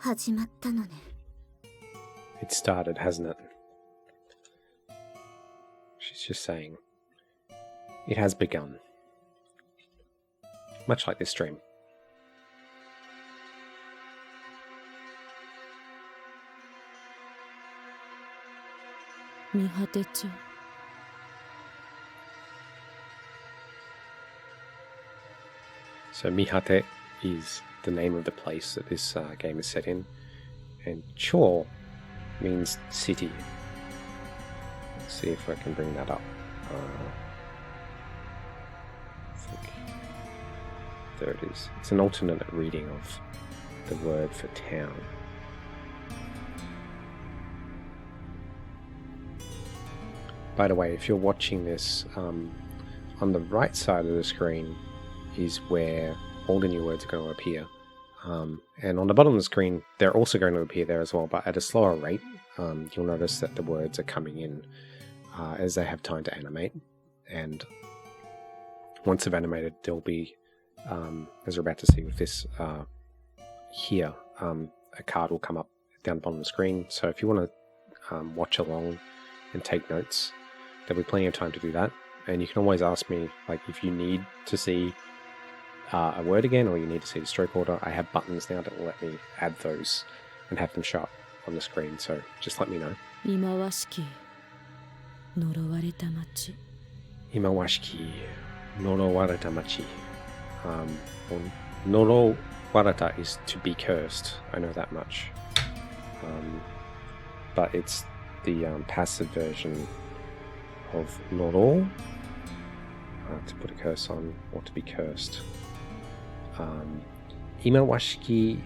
始まったのね。It started, hasn't it? She's just saying, it has begun. Much like this stream. 見果て町。So Mihate is the name of the place that this game is set in, and Cho means city. Let's see if I can bring that up. I think there it is. It's an alternate reading of the word for town. By the way, if you're watching this, on the right side of the screen is where all the new words are going to appear. And on the bottom of the screen, they're also going to appear there as well, but at a slower rate. You'll notice that the words are coming in as they have time to animate. And once they've animated, there'll be, as we're about to see with this here, a card will come up down the bottom of the screen. So if you want to watch along and take notes, there'll be plenty of time to do that. And you can always ask me, like, if you need to see a word again, or you need to see the stroke order. I have buttons now that will let me add those and have them show up on the screen, so just let me know. Imawashiki Norowareta Machi. Imawashiki Norowareta Machi. Norowareta is to be cursed, I know that much. But it's the passive version of Noro, to put a curse on, or to be cursed. Imawashiki,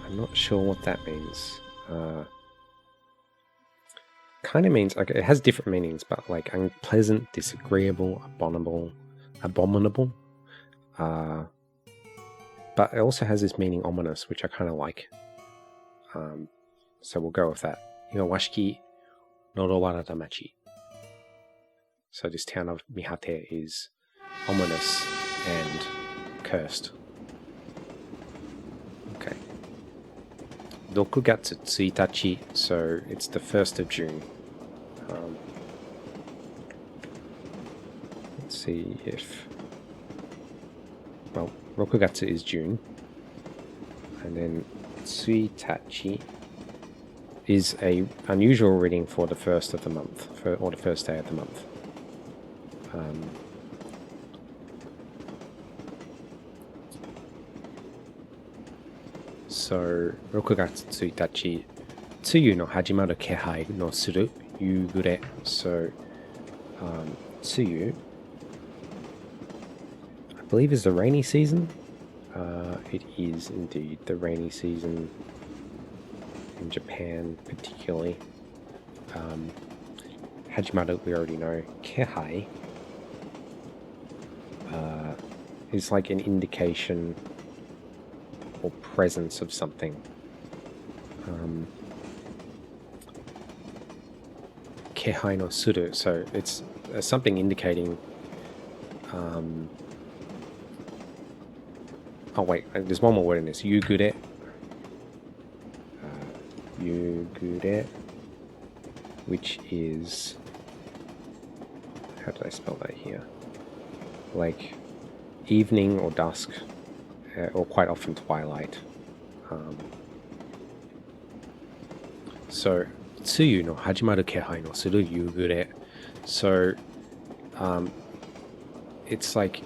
I'm not sure what that means. Kind of means, like, it has different meanings, but like unpleasant, disagreeable, abominable. But it also has this meaning ominous, which I kind of like. So we'll go with that. Imawashiki Norowareta Machi. So this town of Mihate is ominous and cursed. Okay. 6月1日, so it's the 1st of June. Let's see if... Well, 6月 is June. And then 1日 is a unusual reading for the 1st of the month, or the 1st day of the month. So, 6月1日、梅雨の始まる気配のする夕暮れ。So, 梅雨, I believe is the rainy season. It is indeed the rainy season in Japan, particularly. Hajimaru, we already know. Kehai is like an indication or presence of something. Kehai no suru, so it's something indicating. Oh wait, there's one more word in this. Yugure. Yugure, which is, how did I spell that here? Like evening or dusk, or quite often twilight. So, 梅雨の始まる気配のする夕暮れ. So, it's like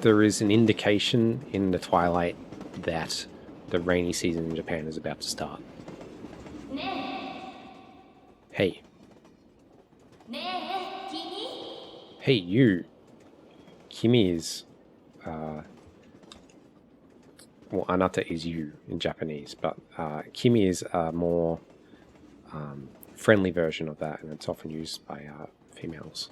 there is an indication in the twilight that the rainy season in Japan is about to start. Hey. Hey, you. Kimi is, well, anata is you in Japanese, but Kimi is a more friendly version of that, and it's often used by females.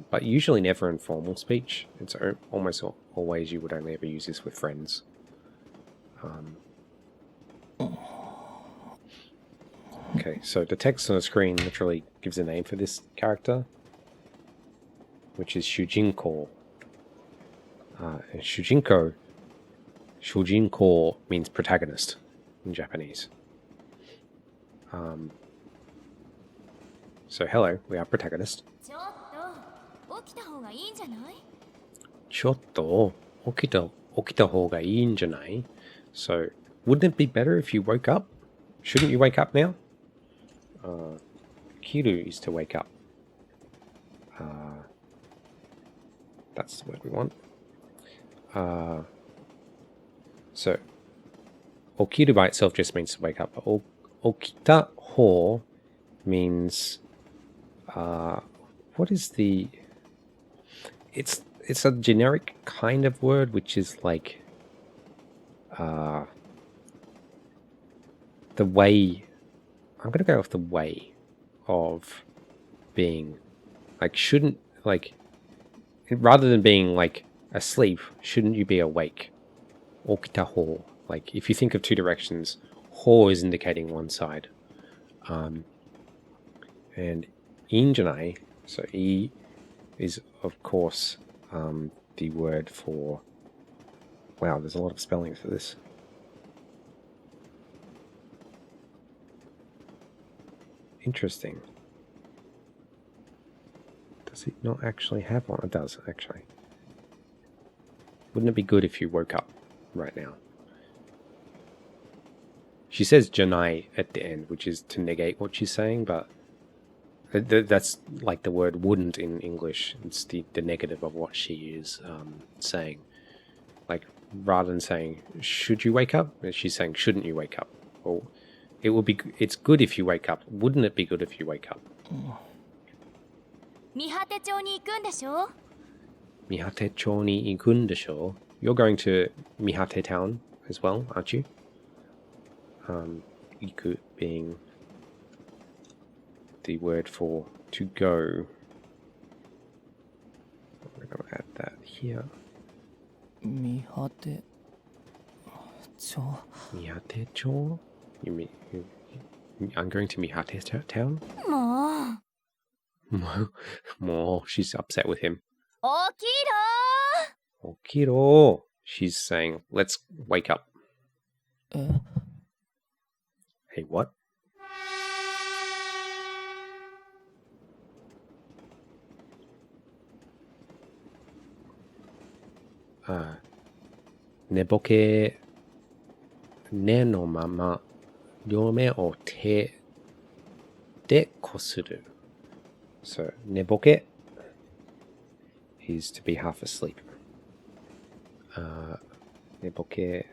But usually never in formal speech. It's almost always you would only ever use this with friends. Okay, so the text on the screen literally gives a name for this character, which is Shujinko. And shujinko means protagonist in Japanese. So hello, we are protagonist. ちょっと起きた方がいいんじゃない? So, wouldn't it be better if you woke up? Shouldn't you wake up now? Kiru is to wake up. That's the word we want. So, okiru by itself just means to wake up. Okita ho means what is the... It's a generic kind of word which is like the way... I'm going to go with the way of being. Like, shouldn't... Like, rather than being like asleep, shouldn't you be awake? Okita ho. Like, if you think of two directions, ho is indicating one side. And injanai, so I is, of course, the word for... Wow, there's a lot of spelling for this. Interesting. Does it not actually have one? It does, actually. Wouldn't it be good if you woke up right now? She says janai at the end, which is to negate what she's saying, but that's like the word wouldn't in English. It's the negative of what she is saying. Like, rather than saying, should you wake up? She's saying, shouldn't you wake up? Or it's good if you wake up. Wouldn't it be good if you wake up? Mihate-chou ni ikun desho? Mihate-chou ni ikun desho? You're going to Mihate town as well, aren't you? Iku being the word for to go. We're going to add that here. Mihate-chou. Mihate-chou? You mean I'm going to Mihate town? More. She's upset with him. Okiro! Okiro! She's saying, let's wake up. Hey, what? Neboke ne no mama ryome o te de kosuru. So, neboke is to be half asleep. Neboke.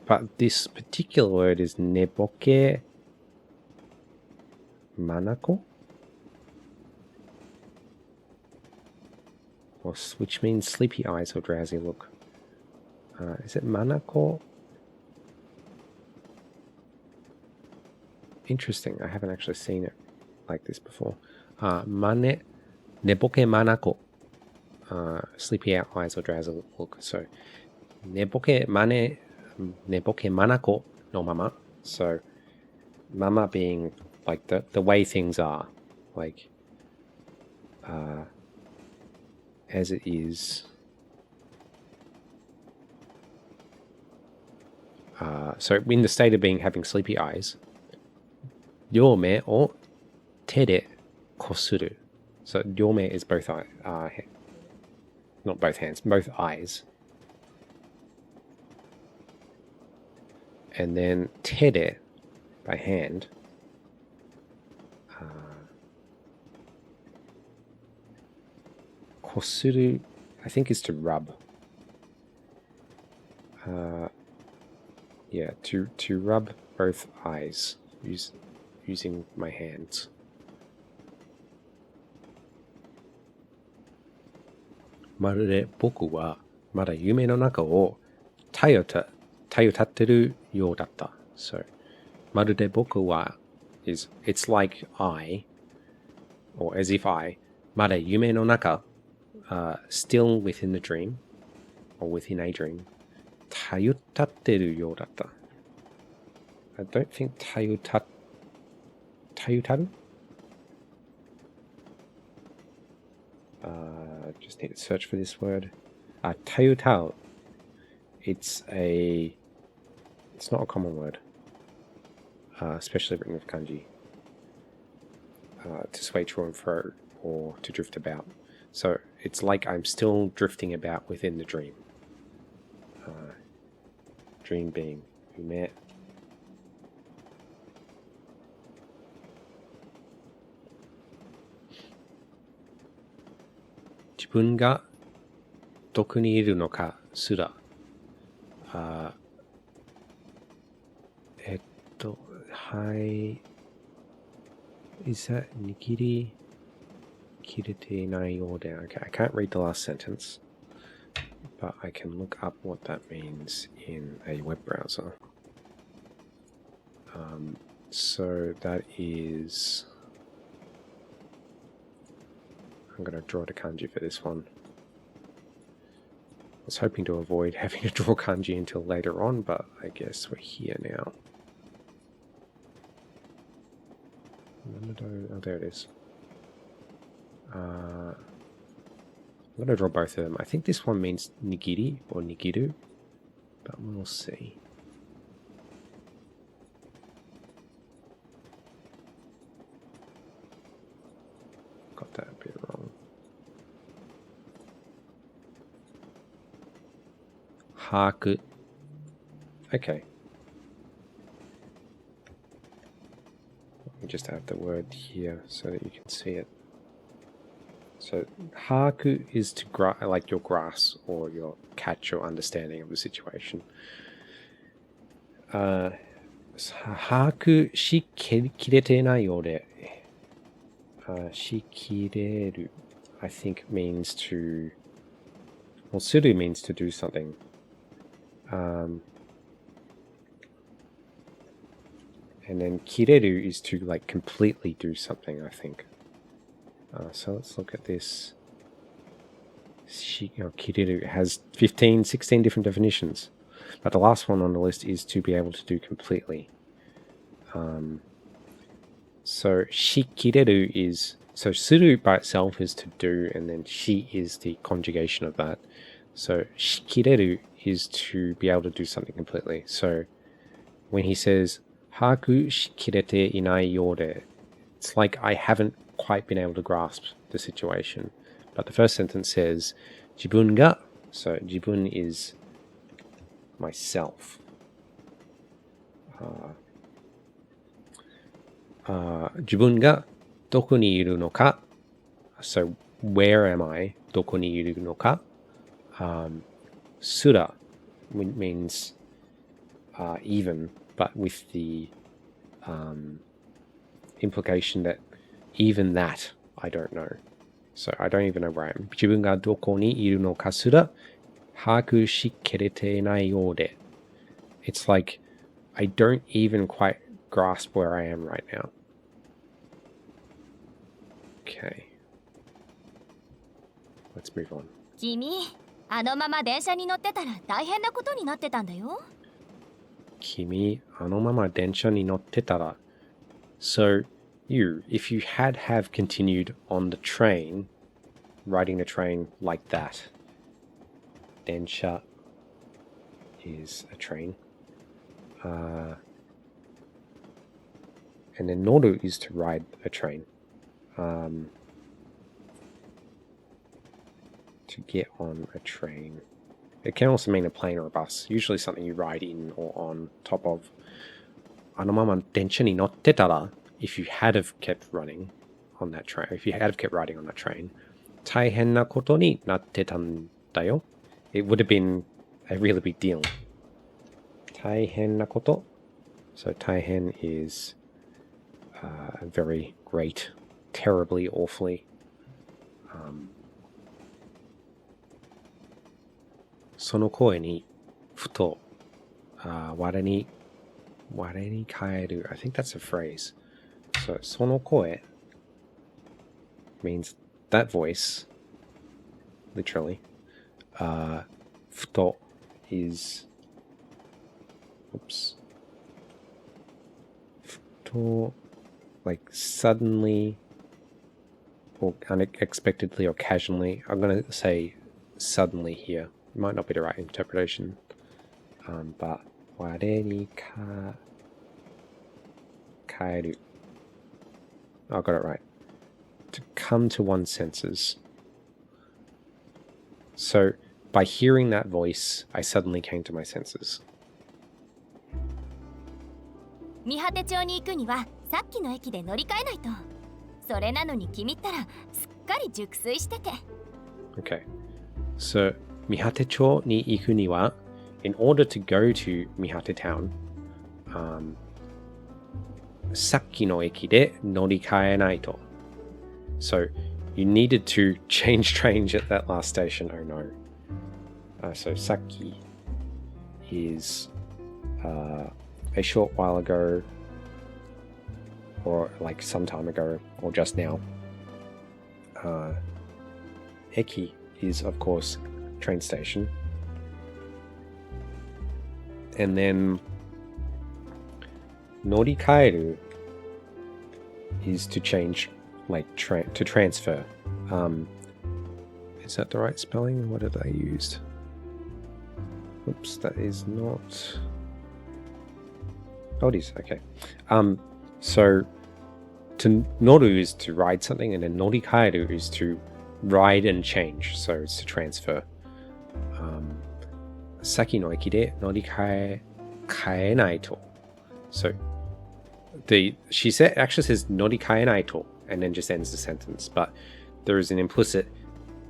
But this particular word is neboke manako? Which means sleepy eyes or drowsy look. Is it manako? Interesting. I haven't actually seen it like this before. Neboke manako. Sleepy eyes or drowsy look. So, neboke manako no mama. So, mama being like the way things are. Like, as it is. So, in the state of being having sleepy eyes, ryome o te de kosuru. So, ryome is both not both hands, both eyes. And then te de, by hand. Kosuru, I think, is to rub. Yeah, to rub both eyes using my hands. Marure boku wa mada yume no naka o tayotatteru you datta. So, marure boku wa is, it's like I, or as if I, mada yume no naka, still within the dream, or within a dream. Tayotatteru you datta. I don't think tayutaru? Just need to search for this word. Tayutao. It's not a common word, especially written with kanji. To sway to and fro or to drift about. So it's like I'm still drifting about within the dream. Dream being ume. Jibun ga doku ni iru no ka sura. Hai. Is that nigiri kirete nai yo de? Okay, I can't read the last sentence, but I can look up what that means in a web browser. So that is... I'm going to draw the kanji for this one. I was hoping to avoid having to draw kanji until later on, but I guess we're here now. Oh, there it is. I'm going to draw both of them. I think this one means nigiri or nigiru, but we'll see. Got that a bit wrong. Haku. Okay. Let me just add the word here so that you can see it. So, haku is to like your grasp or your catch or understanding of the situation. Haku shi kirete nai yo de. Shi kireru, I think, means to... Well, suru means to do something. And then kireru is to, like, completely do something, I think. So let's look at this. Kireru has 15, 16 different definitions. But the last one on the list is to be able to do completely. So shikireru is... So suru by itself is to do, and then shi is the conjugation of that. So shikireru is to be able to do something completely. So when he says haku shikirete inai yo de, it's like I haven't quite been able to grasp the situation. But the first sentence says jibun ga. So jibun is myself. Jibun ga doko ni iru no ka. So where am I? Doko ni iru no ka. Sura means even, but with the implication that even that I don't know. So I don't even know where I am. Jibun ga doko ni iru no ka sura haku shikerete nai yo de. It's like I don't even quite grasp where I am right now. Okay. Let's move on. 君、あのまま電車に乗ってたら大変なことになってたんだよ。君、あのまま電車に乗ってたら. So, you, if you have continued on the train, riding the train like that. 電車 is a train. And then noru is to ride a train. To get on a train. It can also mean a plane or a bus. Usually something you ride in or on top of. あのまま電車に乗ってたら, if you had have kept running on that train, if you had have kept riding on that train, 大変なことになってたんだよ. It would have been a really big deal. 大変なこと. So 大変 is very great, terribly, awfully. その声にふと我に返る. I think that's a phrase. So その声 means that voice, literally. ふと is oops. ふと like suddenly or unexpectedly or casually. I'm going to say suddenly here. It might not be the right interpretation. But 我に帰る. I got it right. To come to one's senses. So, by hearing that voice, I suddenly came to my senses. 三果町に行くにはさっきの駅で乗り換えないと。それなのに君ったらすっかり熟睡してて。Okay. So, 三果町に行くには in order to go to Mihate Town, さっきの駅で乗り換えないと. So, you needed to change trains at that last station. Oh no. So, Saki is a short while ago, or like some time ago, or just now. Eki is, of course, train station. And then norikaeru is to change, like to transfer. Is that the right spelling? What did I use? Oops, that is not. Oh, it is. Okay. So to noru is to ride something, and then norikaeru is to ride and change. So it's to transfer. Saki no eki de norikae kaenai to. So she actually says norikaenai to and then just ends the sentence, but there is an implicit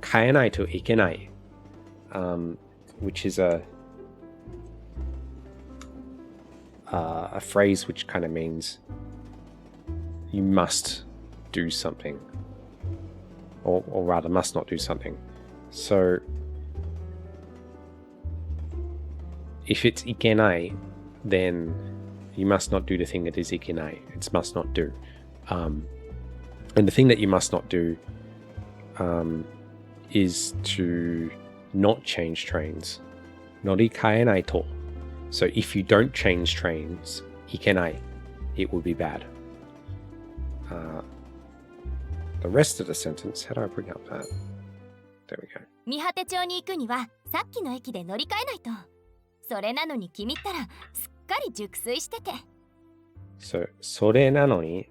kaenai to ikenai, which is a phrase which kind of means you must do something, or rather must not do something. So if it's ikenai, then you must not do the thing that is ikenai. It's must not do. And the thing that you must not do is to not change trains. Norikaenai to. So if you don't change trains, ikenai, it will be bad. The rest of the sentence, how do I bring up that? There we go. 三果町に行くにはさっきの駅で乗り換えないと。それなのに君ったらすっかり熟睡してて。So, それなのに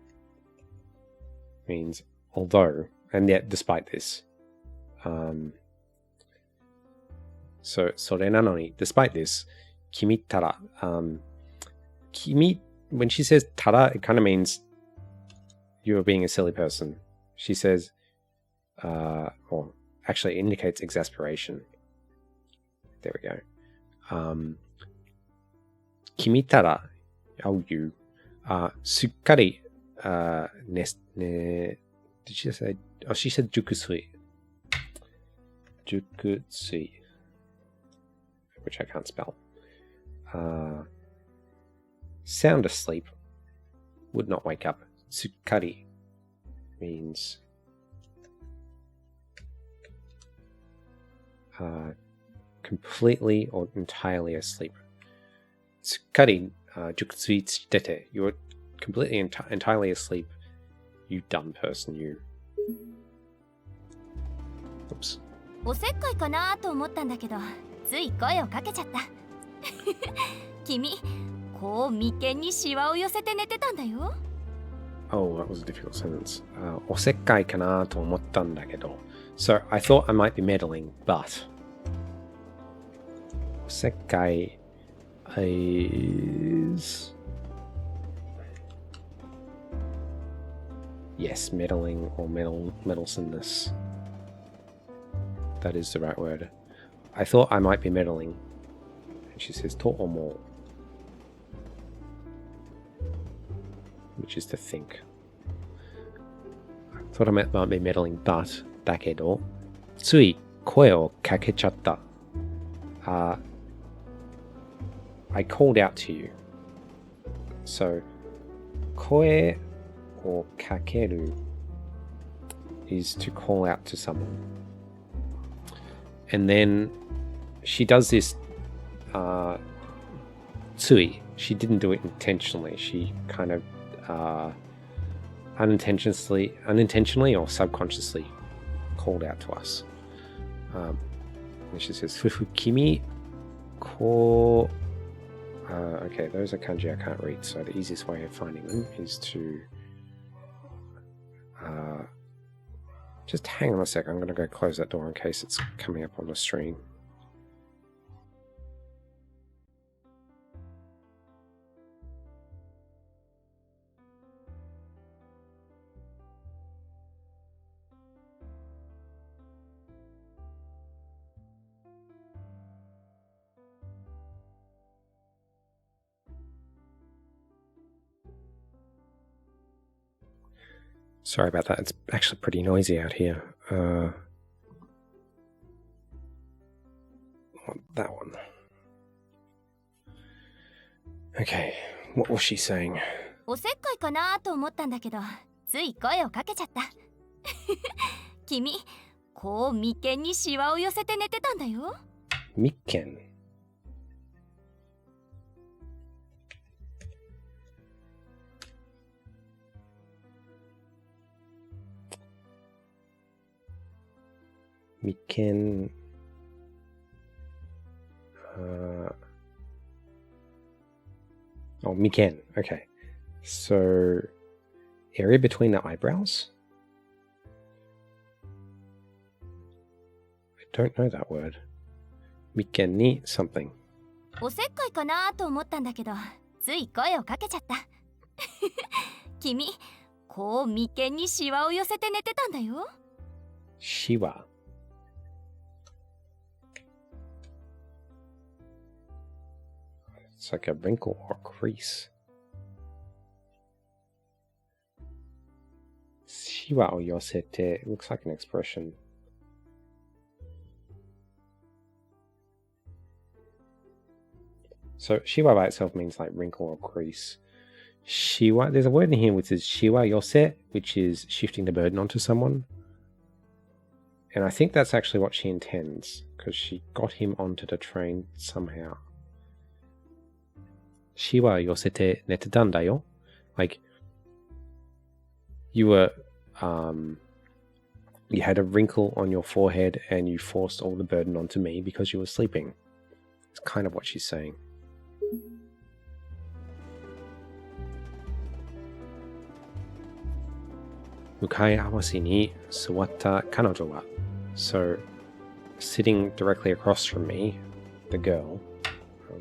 means although, and yet despite this. So, それなのに despite this, 君ったら, 君, when she says たら, it kind of means you're being a silly person. She says, or actually indicates exasperation. There we go. 君ったら oh you すっかりdid she say oh she said 熟睡 which I can't spell. Sound asleep, would not wake up. すっかり means completely or entirely asleep. すっかり熟睡してて you're completely entirely asleep. You dumb person, you. Oops. おせっかいかなと思ったんだけど、つい声をかけちゃった。君、こう眉間にシワを寄せて寝てたんだよ。Oh, that was a difficult sentence. おせっかいかなと思ったんだけど So I thought I might be meddling, but おせっかい is yes, meddling or meddlesomeness. That is the right word. I thought I might be meddling. And she says to or more, which is to think. I thought I might be meddling, but だけどつい声をかけちゃった。I called out to you. So, 声をかける is to call out to someone. And then she does this つい. She didn't do it intentionally. She kind of unintentionally or subconsciously called out to us. And she says, Kimi ko... okay, those are kanji I can't read, so the easiest way of finding them is to... just hang on a sec, I'm going to go close that door in case it's coming up on the stream. Sorry about that, it's actually pretty noisy out here. That one. Okay, what was she saying? おせっかいかなと思ったんだけど、つい声をかけちゃった。君、こう眉間にシワを寄せて寝てたんだよ。眉間。眉間。Oh, miken. Okay. So, area between the eyebrows? I don't know that word. Miken ni something. おせっかいかなと思ったんだけど、つい声をかけちゃった。君、こう眉間にシワを寄せて寝てたんだよ。シワ。It's like a wrinkle or crease. シワを寄せて looks like an expression. So shiwa by itself means like wrinkle or crease. Shiwa, there's a word in here which is shiwa yose, which is shifting the burden onto someone. And I think that's actually what she intends, because she got him onto the train somehow. Shiwa yosete netetan da yo. Like, you were, you had a wrinkle on your forehead and you forced all the burden onto me because you were sleeping. It's kind of what she's saying. Mukai awase ni suwatta kanojo wa. So, sitting directly across from me, the girl.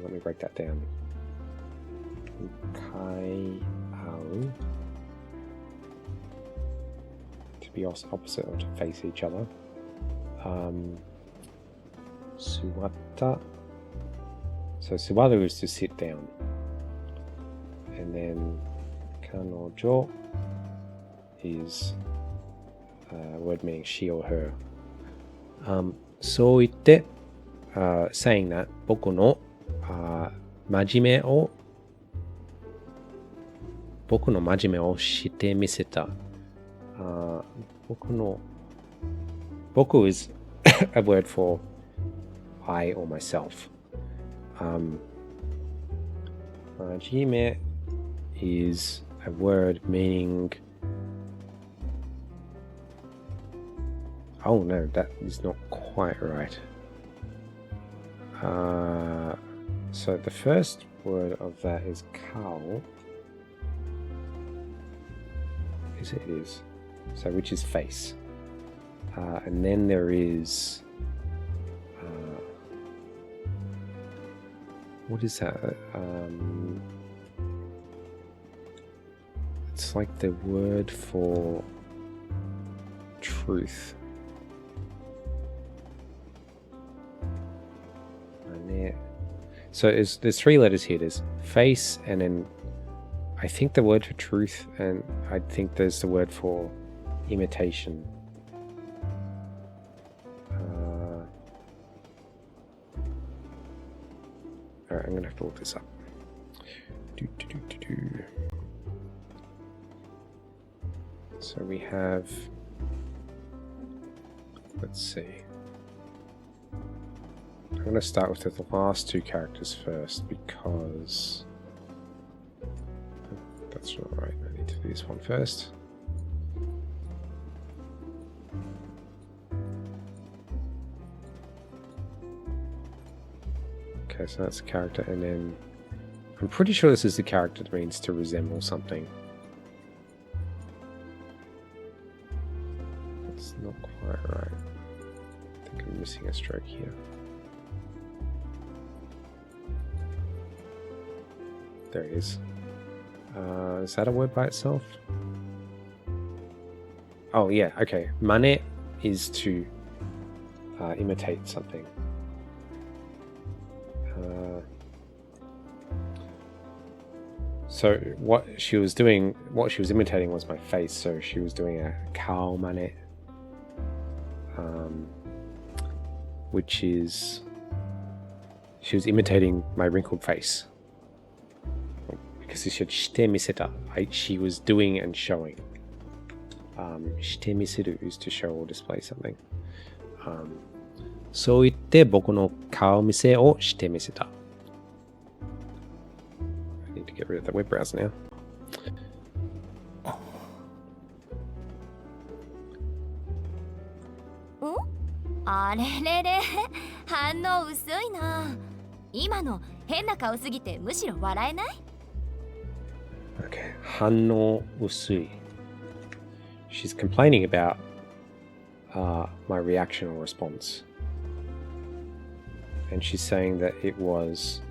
Let me break that down. Mukai au. To be opposite or to face each other. Suwatta. So suwaru is to sit down. And then kanojo is a word meaning she or her. So itte, saying that, boku no majime o shite miseta. Boku is a word for I or myself. Majime is a word meaning... Oh no, that is not quite right. So the first word of that is kao. Is it? It is. So which is face. And then there is... what is that? It's like the word for truth. So there's three letters here. There's face, and then I think the word for truth, and I think there's the word for imitation. Alright, I'm gonna have to look this up. So we have... Let's see. I'm going to start with the last two characters first because that's not right. I need to do this one first. Okay, so that's the character, and then I'm pretty sure this is the character that means to resemble something. It's not quite right. I think I'm missing a stroke here. There it is. Is that a word by itself? Oh yeah, okay. Mane is to imitate something. So what she was imitating was my face. So she was doing a kao mane, which is she was imitating my wrinkled face. Because she said shite miseta, she was doing and showing. Shite miseru is to show or display something. そう言って僕の顔見せをしてみせた。I need to get rid of the web browser now. あれれれ、反応薄いな。今の変な顔すぎてむしろ笑えない？ Okay, 反応薄い。She's complaining about my reaction or response. And she's saying that it was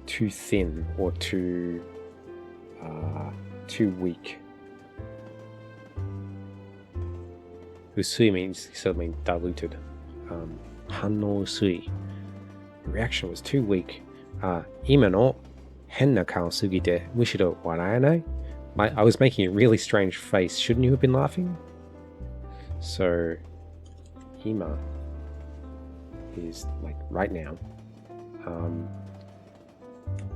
too thin or too weak. Usui means sort of mean diluted. 反応薄い. The reaction was too weak. 今の変な顔すぎてむしろ笑えない? I was making a really strange face. Shouldn't you have been laughing? So, hima is like right now.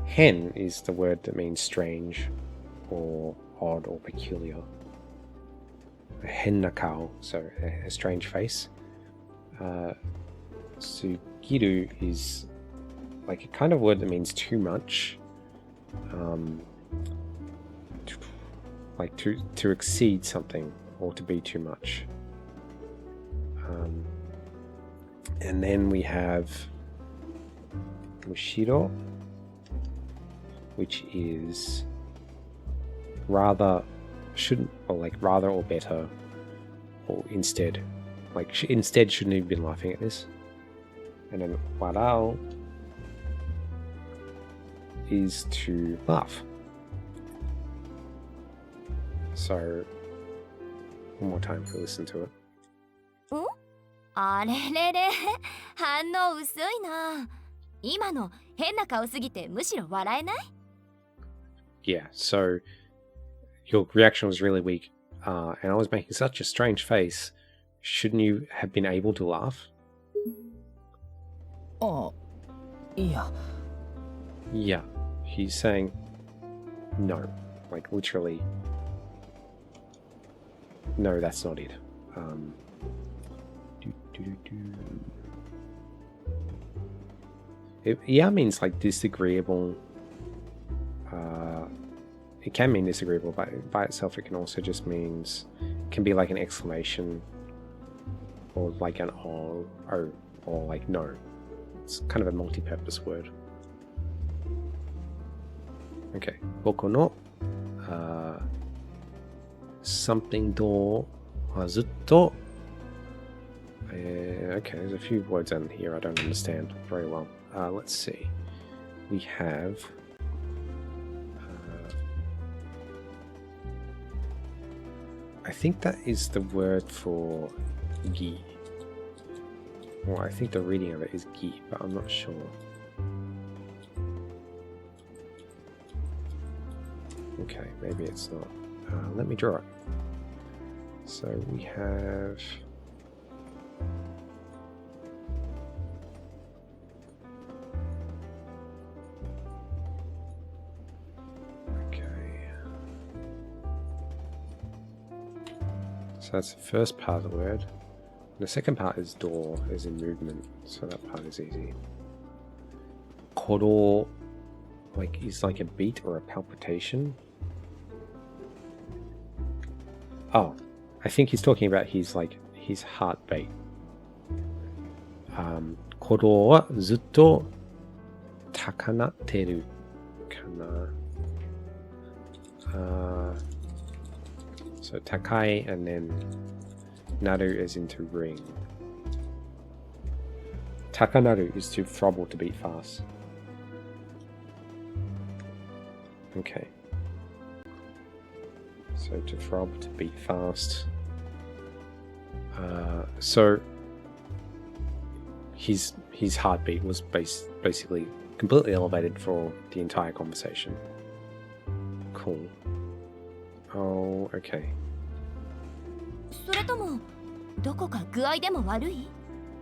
Hen is the word that means strange or odd or peculiar. Hen nakao, so a strange face. Sugiru is like a kind of word that means too much. Like to exceed something or to be too much. And then we have Mushiro, which is rather, shouldn't, or like rather or better, or instead. Like instead shouldn't have been laughing at this. And then warao is to laugh. So, one more time to listen to it. あれれれ、反応薄いな。今の変な顔すぎてむしろ笑えない？ Yeah, so your reaction was really weak, and I was making such a strange face. Shouldn't you have been able to laugh? Yeah. Yeah, he's saying no, like literally. No, that's not it. Yeah means like disagreeable. It can mean disagreeable, but by itself it can also just means, it can be like an exclamation or like an or like no. It's kind of a multi-purpose word. Okay, boko no something do zutto. Okay, there's a few words in here I don't understand very well. Let's see. We have I think that is the word for gi. Well, I think the reading of it is gi, but I'm not sure. Okay, maybe it's not. Let me draw it. So we have so that's the first part of the word. The second part is door, as in movement, so that part is easy. Koro, like, is like a beat or a palpitation. Oh, I think he's talking about his heartbeat. 鼓動はずっと高鳴ってるかな。So 高い and then 鳴る is into ring. 高鳴る is to throb or to beat fast. Okay. So to throb, to beat fast. So his heartbeat was basically completely elevated for the entire conversation. Cool. Oh, okay. それともどこか具合でも悪い？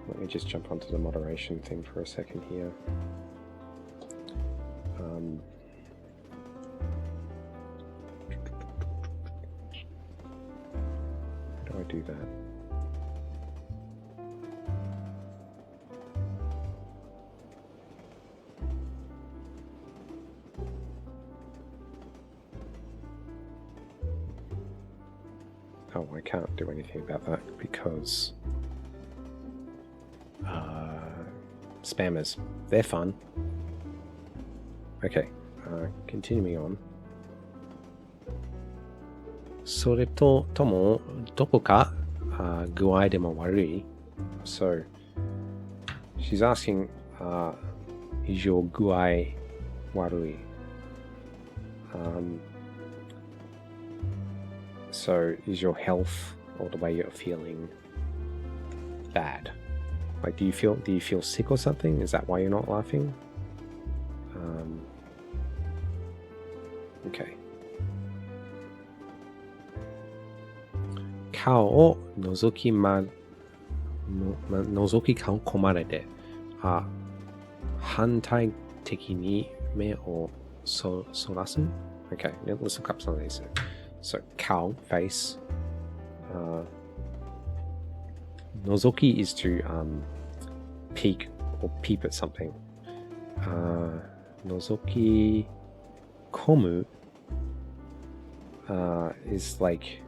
Let me just jump onto the moderation thing for a second here. How do I do that? Oh, I can't do anything about that because spammers, they're fun. Okay, continuing on. それともどこか具合でも悪い? So she's asking, is your 具合悪い? So is your health or the way you're feeling bad? Like, do you feel sick or something? Is that why you're not laughing? Okay. 顔を覗き込まれて、反対的に目をそらす? Okay, let's look up some of these. So, 顔, face. Nozoki is to peek or peep at something. Nozoki komu is like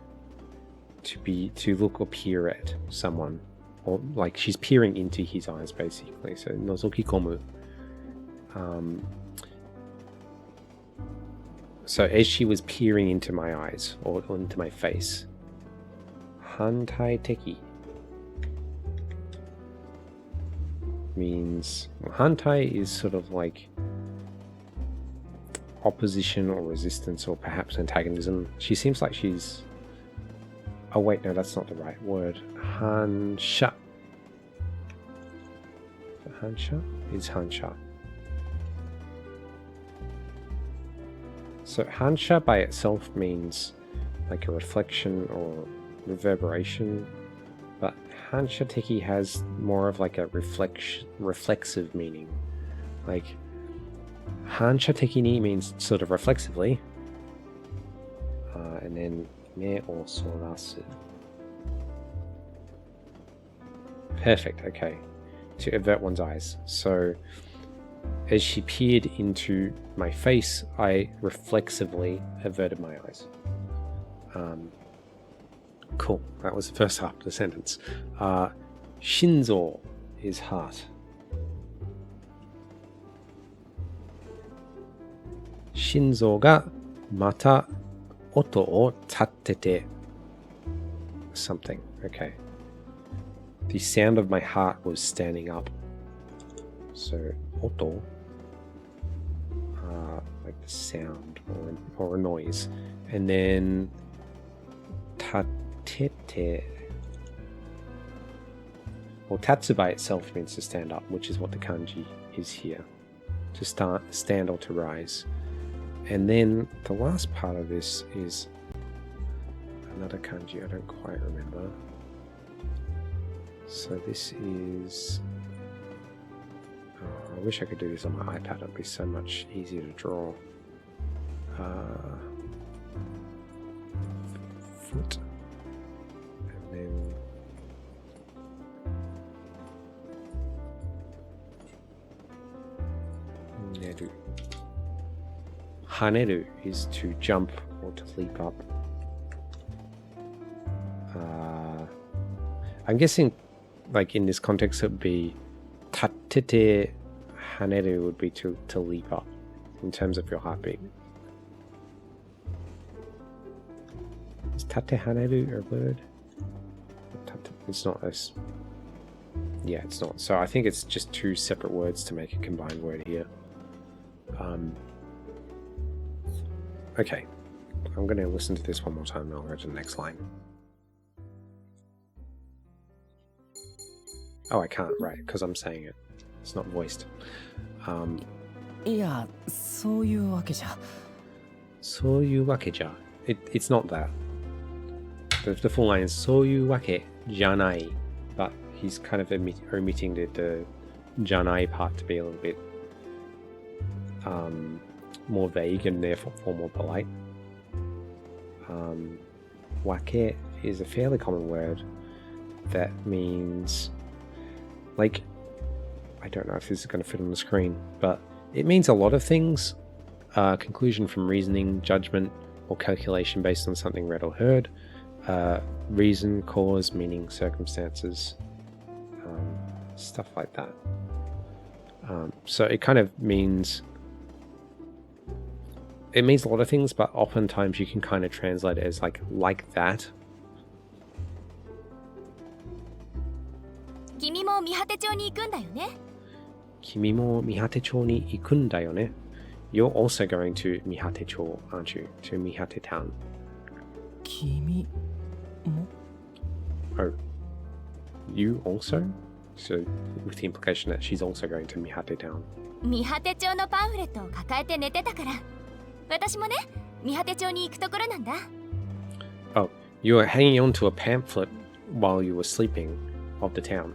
to look or peer at someone, or like she's peering into his eyes basically. So nozoki komu. So as she was peering into my eyes or into my face, hantai teki means hantai is sort of like opposition or resistance or perhaps antagonism. She seems like she's... Oh wait, no, that's not the right word. Hansha. Hansha is hansha. So hansha by itself means like a reflection or reverberation, but hansha teki has more of like a reflexive meaning. Like hansha teki ni means sort of reflexively, and then me o sorasu. Perfect, okay. To avert one's eyes. So as she peered into my face, I reflexively averted my eyes. Cool. That was the first half of the sentence. Shinzo is heart. Shinzo ga mata oto o tattete something. Okay. The sound of my heart was standing up. So oto, like the sound or a noise, and then tatete. Well, tatsu by itself means to stand up, which is what the kanji is here, to stand or to rise. And then the last part of this is another kanji I don't quite remember. So this is... I wish I could do this on my iPad. It'd be so much easier to draw. Foot. And then... Neru. Haneru is to jump or to leap up. I'm guessing, like in this context, it would be tatete haneru would be to leap up in terms of your heartbeat. Is tate haneru a word? It's not as... Yeah, it's not. So I think it's just two separate words to make a combined word here. Okay, I'm going to listen to this one more time and I'll go to the next line. Oh, I can't, right, because I'm saying it. It's not voiced. いや、そういうわけじゃ。そういうわけじゃ. It's not that. The full line is そういうわけじゃない, but he's kind of omitting the じゃない part to be a little bit more vague and therefore more polite. Wake is a fairly common word that means, like, I don't know if this is going to fit on the screen, but it means a lot of things. Conclusion from reasoning, judgment, or calculation based on something read or heard. Reason, cause, meaning, circumstances, stuff like that. So it kind of means... It means a lot of things, but oftentimes you can kind of translate it as like that. 君も三果町に行くんだよね。君も三果町に行くんだよね。You're also going to 三果町, aren't you? To 三果 town. 君も Oh. You also? So, with the implication that she's also going to 三果 town. 三果町のパンフレットを抱えて寝てたから。私もね、三果町に行くところなんだ。Oh, you were hanging on to a pamphlet while you were sleeping of the town.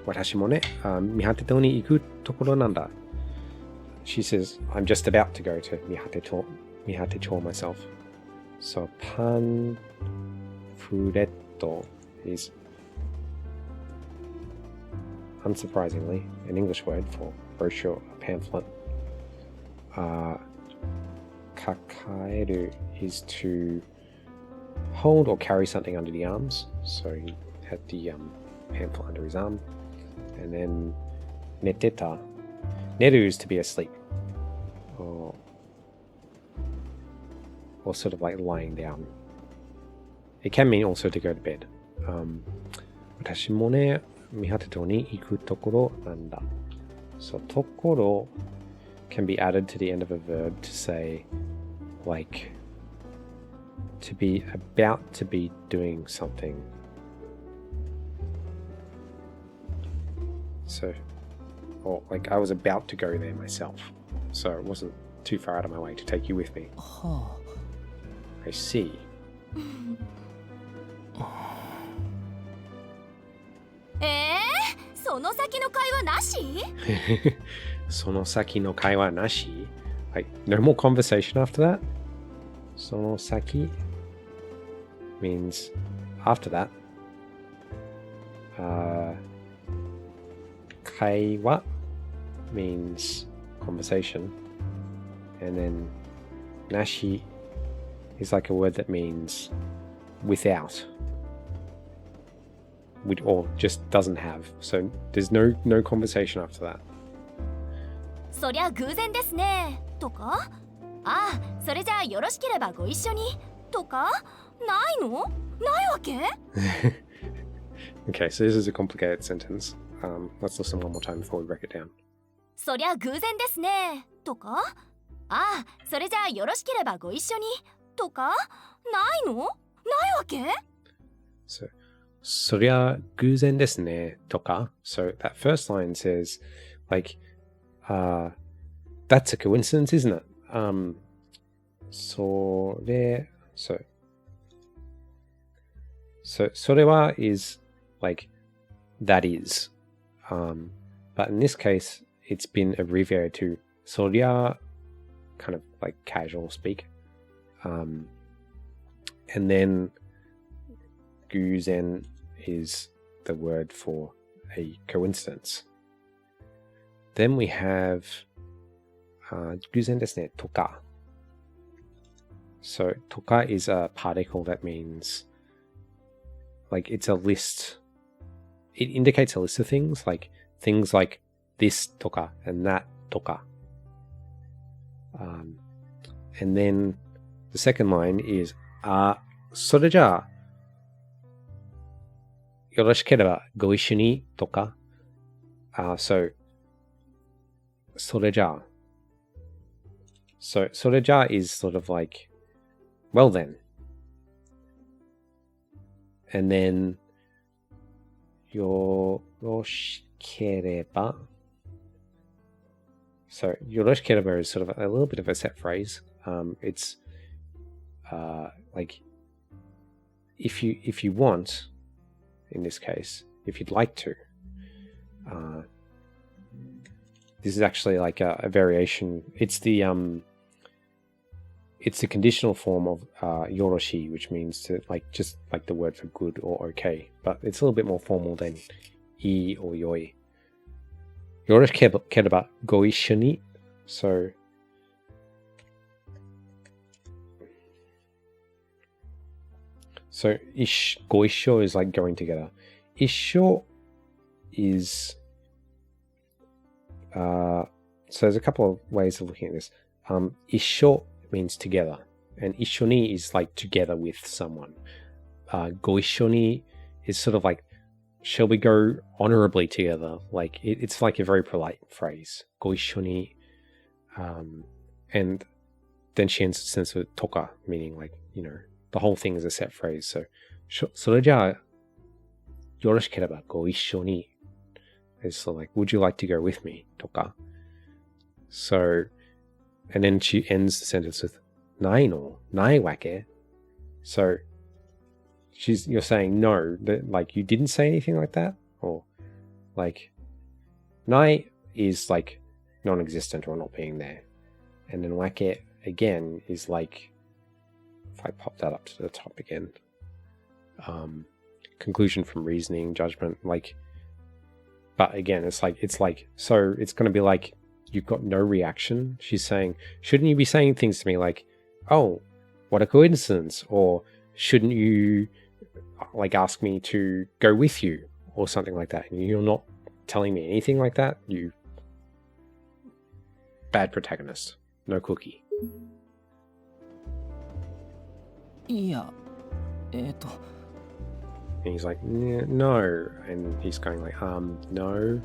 私もね、三果町に行くところなんだ。She says, I'm just about to go to 三果町 myself. So, パンフレット is, unsurprisingly, an English word for brochure, a pamphlet. 抱える is to hold or carry something under the arms. So he had the pamphlet under his arm. And then 寝てた. Neru is to be asleep. Or sort of like lying down. It can mean also to go to bed. 私もね、三果町に行くところなんだ. So ところ can be added to the end of a verb to say, like, to be about to be doing something. So, or like I was about to go there myself, so it wasn't too far out of my way to take you with me. I see. その先の会話なし？その先の会話なし? Like, no more conversation after that? その先 means after that. 会話 means conversation. And then なし is like a word that means without. Or just doesn't have. So there's no conversation after that. そりゃ偶然ですねとか、ああそれじゃあよろしければご一緒にとか、ないの？ないわけ？ Okay, so this is a complicated sentence. Let's listen one more time before we break it down. そりゃ偶然ですねとか、ああそれじゃあよろしければご一緒にとか、ないの？ないわけ？ So そりゃ偶然ですねとか. So that first line says, like, that's a coincidence, isn't it? それ so それは is like that is. But in this case, it's been abbreviated to そりゃ, kind of like casual speak. And then 偶然 is the word for a coincidence. Then we have 偶然ですねとか. So とか is a particle that means, like, it's a list. it indicates a list of things like this とか and that とか. And then the second line is それじゃあよろしければご一緒にとか. So それじゃあ. So それじゃあ is sort of like well then. And then よろしければ. So よろしければ is sort of a little bit of a set phrase. It's like if you want, in this case, if you'd like to. This is actually like a variation. It's the conditional form of yoroshi, which means to just like the word for good or okay, but it's a little bit more formal than I or yoi. Yoroshikereba go issho ni. So go issho is like going together. Issho is so there's a couple of ways of looking at this. Issho means together, and ishoni is like together with someone. Go ishoni is sort of like, shall we go honorably together? Like it's like a very polite phrase. Go ishoni, and then she ends the sentence with toka, meaning like, you know, the whole thing is a set phrase. So それじゃあよろしければご一緒に is sort of like, would you like to go with me? Toka. So, and then she ends the sentence with ないの? ないわけ? So you're saying no, that like you didn't say anything like that, or like ない is like non-existent or not being there, and then わけ again is like, if I pop that up to the top again, conclusion from reasoning, judgment, like, but again it's like so it's going to be like you've got no reaction. She's saying, shouldn't you be saying things to me like, oh, what a coincidence, or shouldn't you like ask me to go with you or something like that, and you're not telling me anything like that. You bad protagonist. No cookie. いや、And he's like, no, and he's going like, no.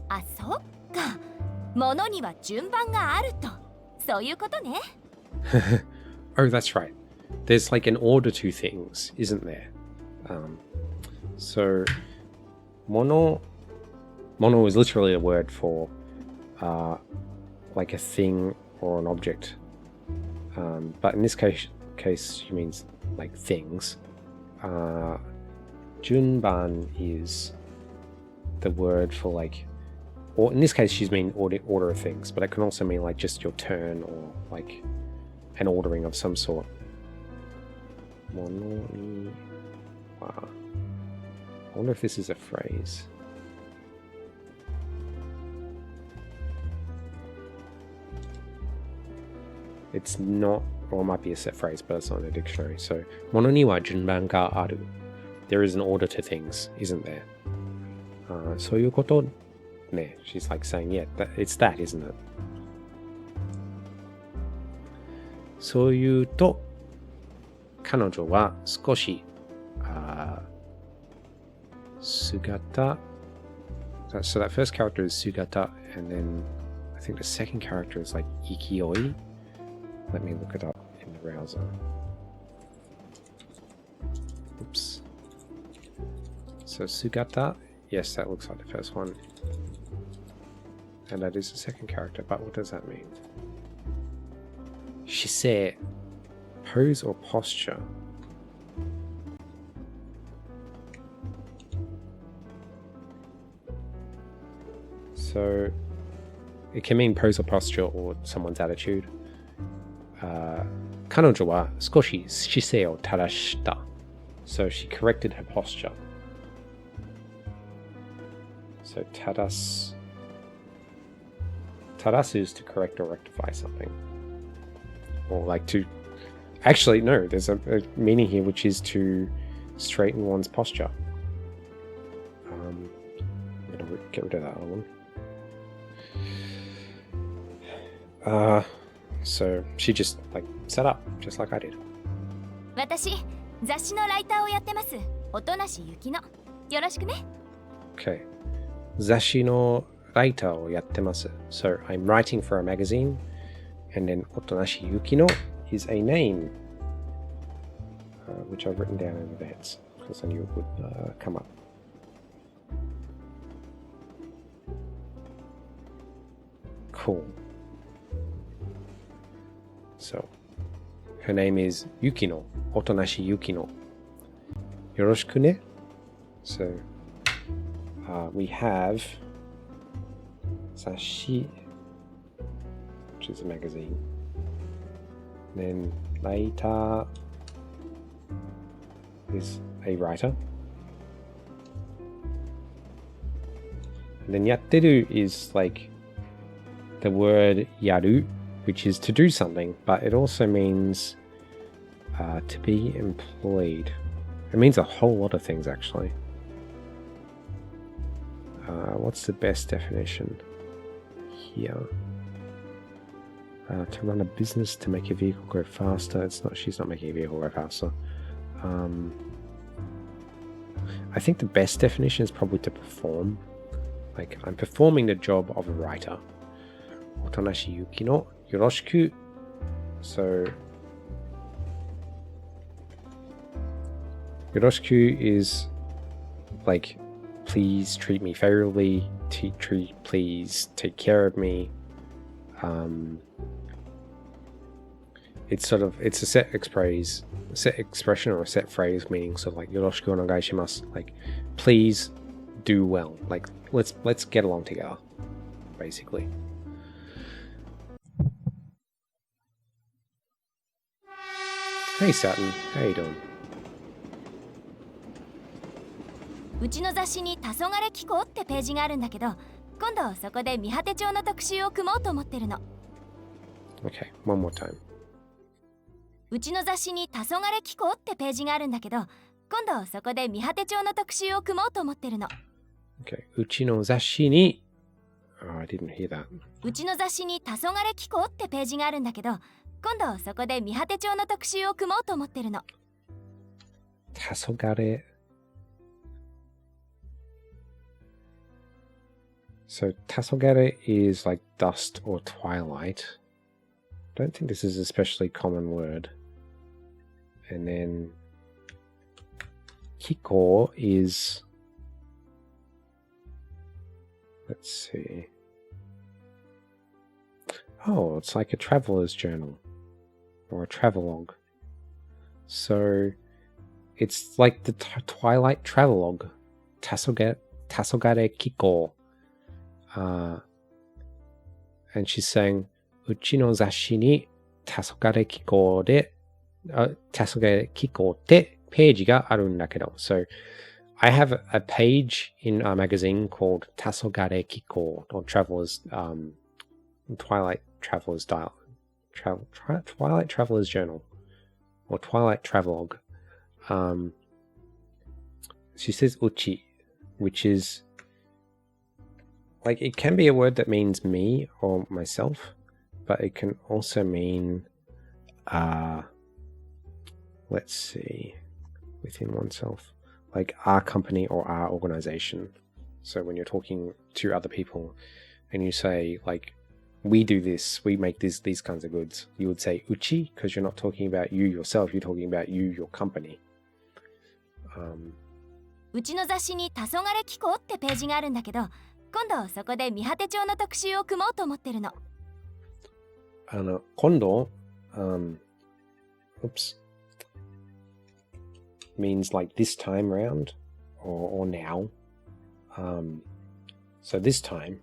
あ、そっか。ものには順番があると。そういうことね。Oh, that's right. There's like an order to things, isn't there? So, mono is literally a word for like a thing or an object. But in this case she means like things. Junban is the word for like, or in this case she's mean order of things, but it can also mean like just your turn or like an ordering of some sort. Mono ni wa. I wonder if this is a phrase. It's not, or it might be a set phrase, but it's not in a dictionary. So, mono ni wa junban ga aru. There is an order to things, isn't there? そういうことね. She's like saying, yeah, it's that, isn't it? そういうと、彼女は少し、sugata. So that first character is sugata, and then I think the second character is like ikioi. Let me look it up in the browser. Oops. So sugata, yes, that looks like the first one. And that is the second character, but what does that mean? Shisei, pose or posture. So it can mean pose or posture or someone's attitude. 彼女は少し姿勢を正した. So she corrected her posture. So tadasu is to correct or rectify something. Or like to... Actually, no, there's a meaning here which is to straighten one's posture. get rid of that other one. So she just like set up, just like I did. 私、雑誌のライターをやってます。音無ゆきの。よろしくね。Okay. 雑誌のライターをやってます。So I'm writing for a magazine, and then Otonashi Yukino is a name, which I've written down in advance because I knew it would come up. Cool. So, her name is Yukino, Otonashi Yukino. Yoroshiku ne. So, we have Sashi, which is a magazine. Then later is a writer. And then yatteru is like the word yaru, which is to do something, but it also means to be employed. It means a whole lot of things, actually. What's the best definition here? To run a business, to make a vehicle go faster. It's not. She's not making a vehicle go faster. I think the best definition is probably to perform. Like, I'm performing the job of a writer. Otonashi Yukino, yoroshiku. So, yoroshiku is like, please treat me favorably. Please take care of me. It's sort of, it's a set expression or a set phrase meaning sort of like yoroshiku onegai shimasu, like please do well, like let's get along together, basically. Hey Saturn, how you doing? うちの雑誌に黄昏機構ってページがあるんだけど、今度そこで見果て帳の特集を組もうと思ってるの。 Okay, one more time. うちの雑誌に黄昏機構ってページがあるんだけど、今度そこで見果て帳の特集を組もうと思ってるの。 Okay, うちの雑誌に Oh, I didn't hear that. うちの雑誌に黄昏機構ってページがあるんだけど、今度そこで見果て帳の特集を組もうと思ってるの。 Tasogare. So tasogare is like dust or twilight. I don't think this is an especially common word. And then kiko is, let's see. Oh, it's like a traveler's journal or a travelogue. So it's like the Twilight travelogue. Tasogare kiko. And she's saying, Uchi no zashi ni tasogare kiko de, tasogare kiko te page ga arun da kedo. So I have a page in our magazine called Tasogare Kiko, or Traveler's, Twilight Traveler's Dial, Twilight Traveler's Journal, or Twilight Travelogue. She says uchi, which is like, it can be a word that means me or myself, but it can also mean, let's see, within oneself, like our company or our organization. So when you're talking to other people and you say, like, we do this, we make these kinds of goods, you would say uchi, because you're not talking about you yourself, you're talking about you, your company. うちの雑誌に黄昏機構ってページがあるんだけど、今度そこで見果て帳の特集を組もうと思ってるの。今度、oops, means like this time round or now. So this time,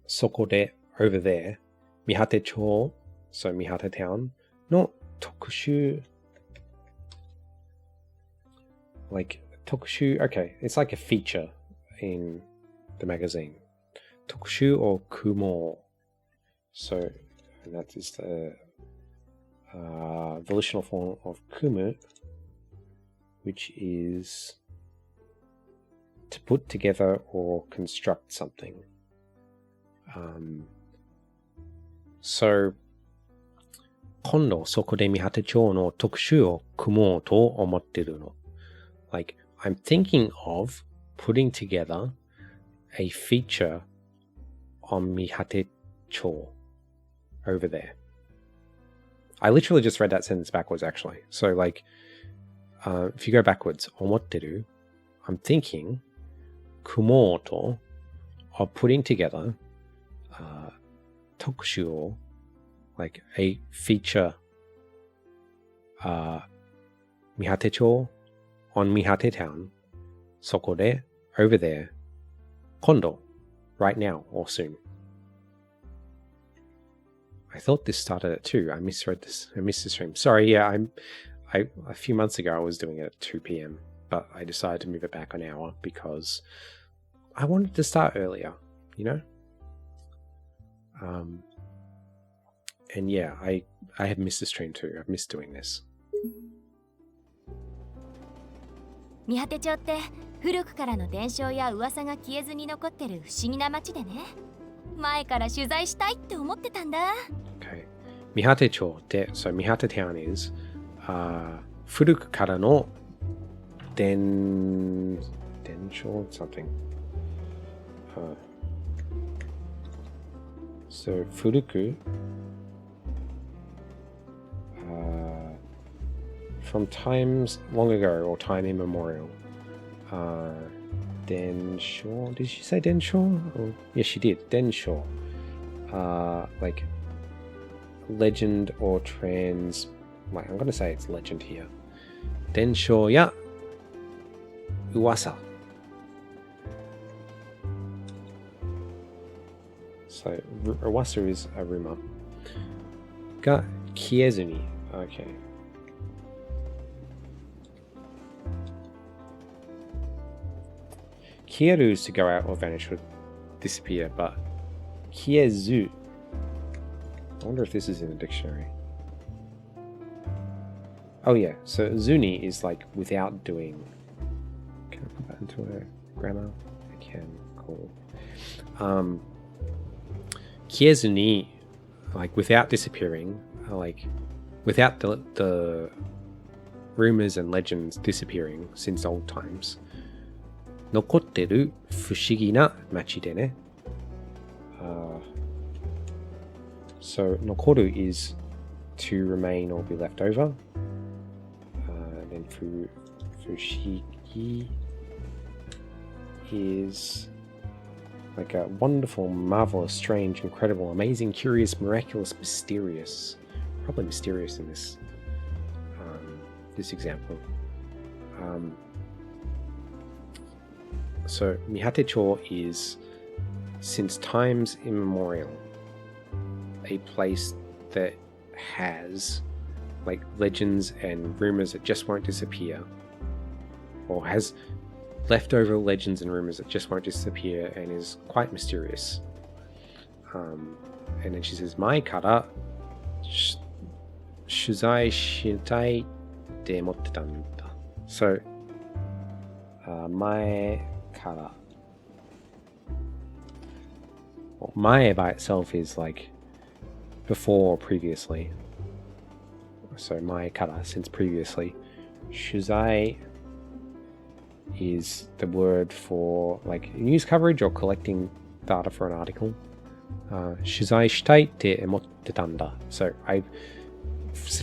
そこで over there, 見果て町 so 見果て town の特集 like 特集 okay, it's like a feature in the magazine. 特集 or 組も so and that is the volitional form of kumu, which is to put together or construct something. So 今度そこで見果て帳の特集を組もうと思ってるの。Like, I'm thinking of putting together a feature on 見果て帳 over there. I literally just read that sentence backwards, actually. So, like, if you go backwards, 思ってる I'm thinking 組もうと of putting together 特集を like a feature 見果て帳 on 見果て town そこで over there 今度 right now or soon. I thought this started at 2. I misread this. I missed the stream. Sorry, yeah, a few months ago I was doing it at 2 p.m. but I decided to move it back an hour because I wanted to start earlier, you know? And yeah, I have missed the stream too. I've missed doing this. 見果て帳って古くからの伝承や噂が消えずに残ってる不思議な街でね。前から取材したいって思ってたんだ。Okay. 見果て帳って、so 見果て town is 古くからの伝承 something. So 古くfrom times long ago or time immemorial. 伝承 Did she say 伝承? Oh, yes, she did. 伝承 like legend or like I'm going to say it's legend here. 伝承や噂 So, Uwasa is a rumor. が消えずに Okay. Kieru is to go out or vanish or disappear, but kiezu. I wonder if this is in the dictionary. Oh yeah, so zuni is like without doing. Can I put that into a grammar? I can. Cool. Kiezuni, like without disappearing, like without the rumors and legends disappearing since old times. 残ってる不思議な街でね。So 残る is to remain or be left over. Then 不思議 is like a wonderful, marvelous, strange, incredible, amazing, curious, miraculous, mysterious. Probably mysterious in this example. So Mihatecho is, since times immemorial, a place that has like legends and rumors that just won't disappear, or has leftover legends and rumors that just won't disappear and is quite mysterious. And then she says, "Mai kara shuzai shitai de motteta." So, mae kara. Well, mae by itself is like before or previously. So mae kara, since previously. Shuzai is the word for like news coverage or collecting data for an article. Shuzai shitai te emotetanda. So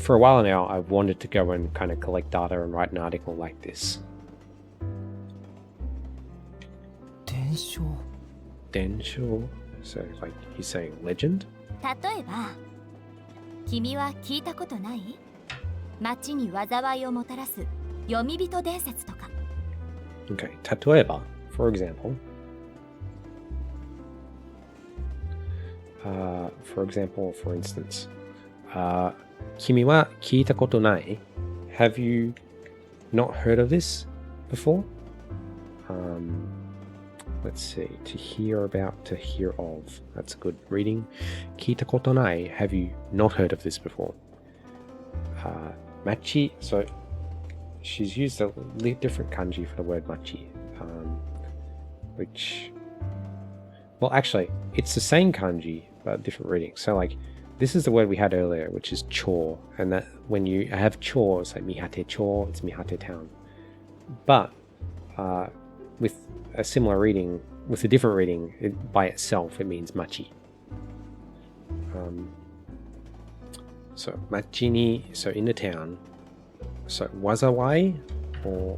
for a while now, I've wanted to go and kind of collect data and write an article like this. 伝承 Densho. So like he's saying legend. 例えば、君は聞いたことない？街に災いをもたらす読み人伝説とか。Okay, 例えば for example. For instance. 君は聞いたことない? Have you not heard of this before? Let's see. To hear about, to hear of. That's a good reading. 聞いたことない. Have you not heard of this before? Machi. So she's used a different kanji for the word machi. which, well, actually, it's the same kanji, but different reading. So, like, this is the word we had earlier, which is chore, and that when you have chores, like mihate chore, it's mihate town. But with a similar reading, with a different reading, by itself, it means machi. So, machi ni, so in the town. So, wazawai, or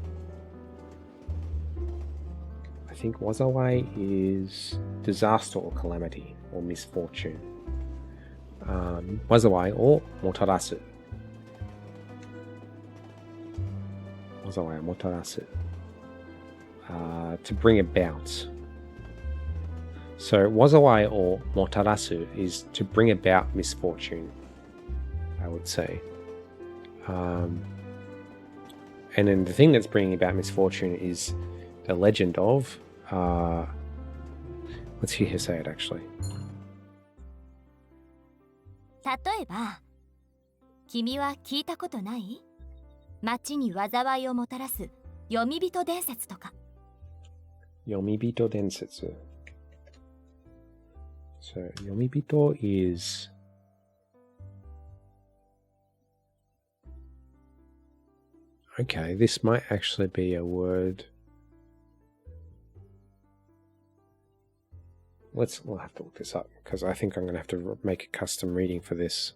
I think wazawai is disaster or calamity or misfortune. Wazawai or motarasu. Wazawai or motarasu. To bring about. So wazawai or motarasu is to bring about misfortune, I would say. And then the thing that's bringing about misfortune is the legend of, let's hear her say it actually. 例えば、君は聞いたことない？街に災いをもたらす読み人伝説とか。Yomibito densetsu. So Yomibito is okay, this might actually be a word. We'll have to look this up because I think I'm going to have to make a custom reading for this.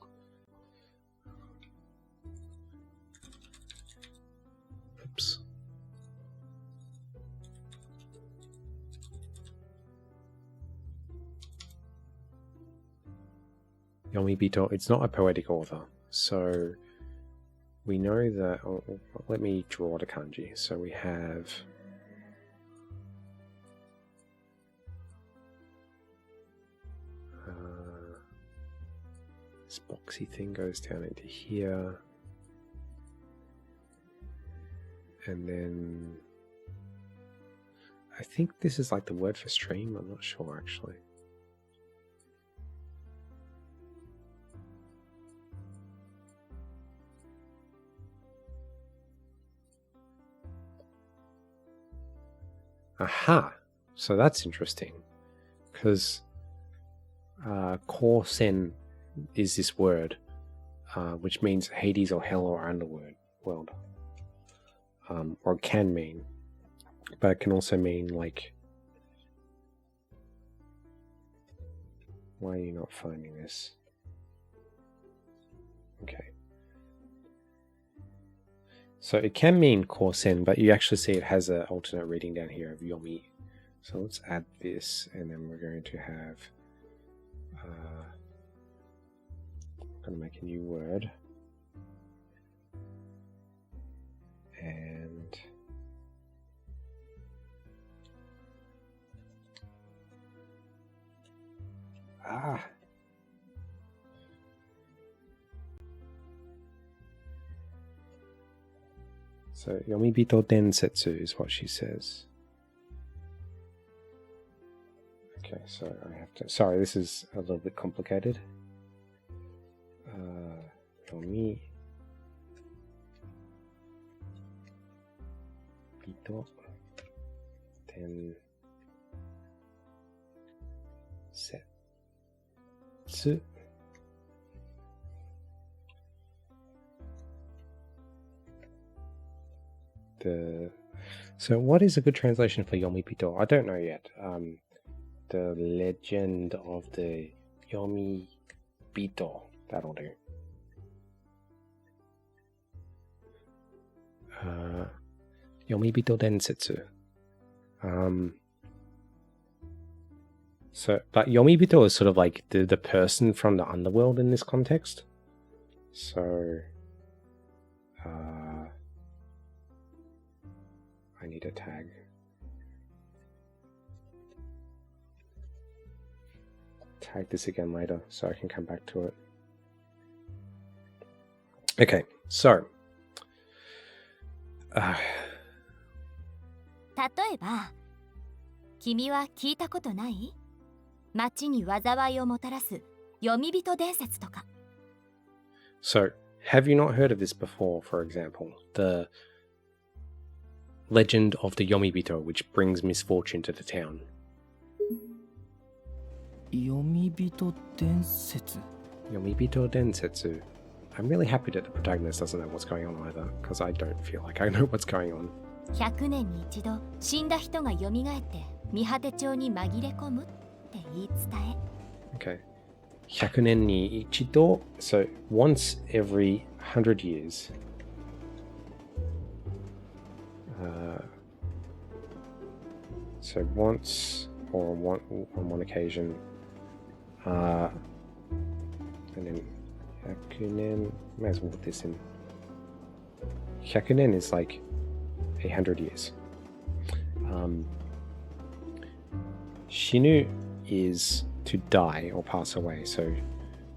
Oops. Yomibito, it's not a poetic author, so we know that. Let me draw the kanji. So we have this boxy thing goes down into here, and then I think this is like the word for stream. I'm not sure actually. Aha! So that's interesting, because Korsen is this word, which means Hades or hell or underworld, or it can mean, but it can also mean like. Why are you not finding this? Okay. So it can mean Korsen, but you actually see it has an alternate reading down here of Yomi. So let's add this, and then we're going to have. I'm going to make a new word. And. So Yomibito densetsu is what she says. Okay, so I have to. Sorry, this is a little bit complicated. Yomibito densetsu. So what is a good translation for Yomibito? I don't know yet. The legend of the Yomibito. That'll do. Yomibito densetsu. So, but Yomibito is sort of like the person from the underworld in this context. So, I need a tag. Tag this again later so I can come back to it. Okay, so. 例えば、君は聞いたことない？街に災いをもたらす読み人伝説とか。So, have you not heard of this before, for example? legend of the Yomibito, which brings misfortune to the town. 読み人伝説 Yomibito Densetsu. I'm really happy that the protagonist doesn't know what's going on either, because I don't feel like I know what's going on. 100年に一度死んだ人が蘇って見果て町に紛れ込むって言い伝え。 Okay. 100年に一度, so once every 100 years. So once or on one occasion, and then 100年, may as well put this in. 100年 is like 100 years. Shinu is to die or pass away. So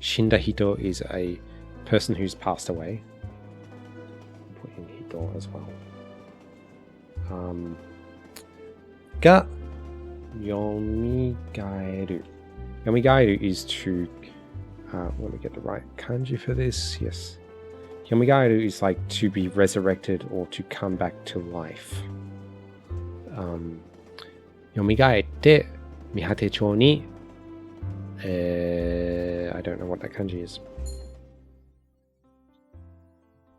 shinda hito is a person who's passed away. Put in hito as well. Ga yomigaeru. Yomigaeru is to let me get the right kanji for this. Yes. Yomigaeru is like to be resurrected or to come back to life. Yomigaete mihate chou ni. I don't know what that kanji is.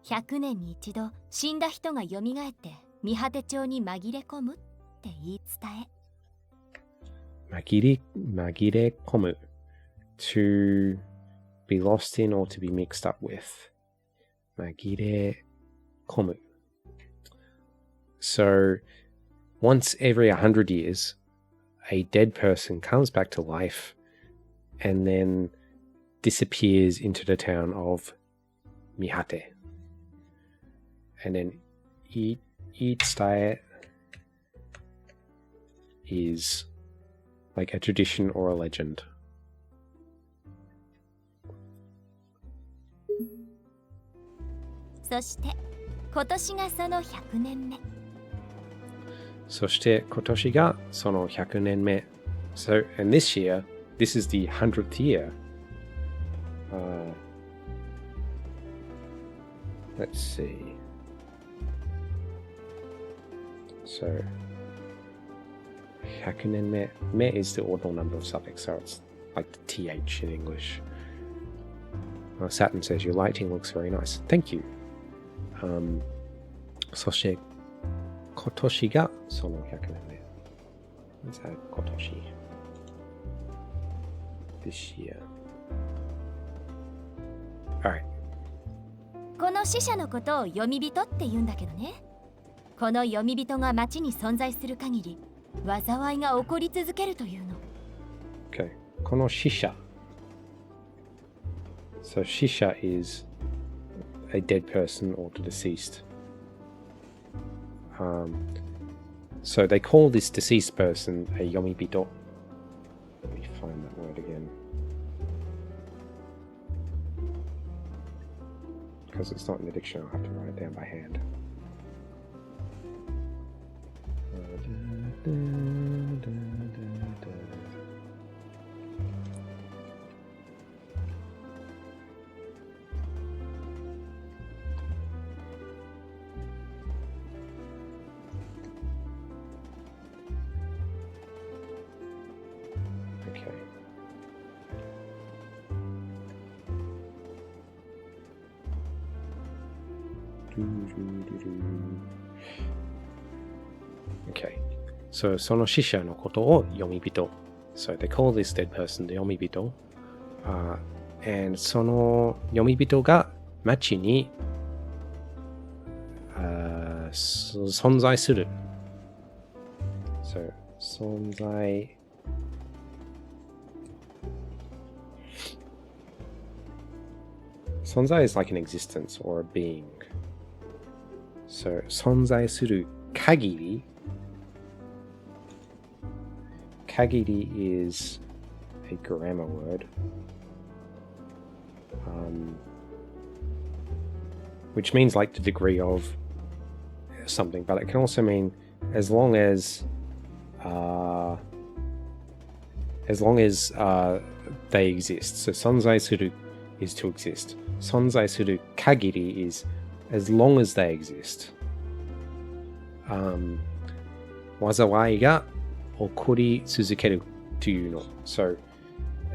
100年に一度死んだ人が蘇って見果て町に紛れ込むって言い伝え。紛れ込む to be lost in or to be mixed up with. 紛れ込む So once every 100 years a dead person comes back to life and then disappears into the town of Mihate. And then Itsudae is like a tradition or a legend. そして今年がその100年目。そして今年がその100年目。So, and this year, this is the 100th year. Let's see. So, 100年目. Me is the ordinal number of suffix, so it's like the th in English. Saturn says, your lighting looks very nice. Thank you. そして今年がその100年目。Let's add 今年。This year. Alright. この死者のことを読み人って言うんだけどね。この読み人が町に存在する限り、災いが起こり続けるというの。Okay. この死者。So 死者 is a dead person or the deceased. So they call this deceased person a yomibito. Let me find that word again. Because it's not in the dictionary, I'll have to write it down by hand. Okay, so その死者のことを読み人。So they call this dead person the 読み人。and その読み人が町に、存在する。So 存在。存在 is like an existence or a being. So 存在する限り。Kagiri is a grammar word, which means like the degree of something, but it can also mean as long as they exist. So sonzai suru is to exist. Sonzai suru kagiri is as long as they exist. 災いが起こり続けるというの。So,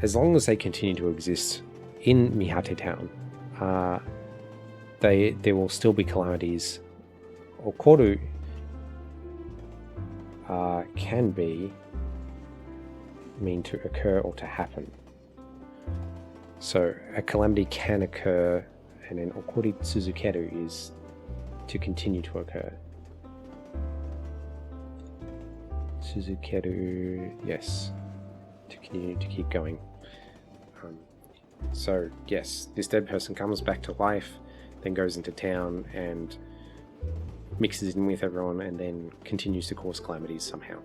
as long as they continue to exist in Mihate Town, there will still be calamities. 起こる can be mean to occur or to happen. So a calamity can occur, and then 起こり続ける is to continue to occur. 続ける yes, to continue to keep going. So yes, this dead person comes back to life, then goes into town and mixes in with everyone, and then continues to cause calamities somehow.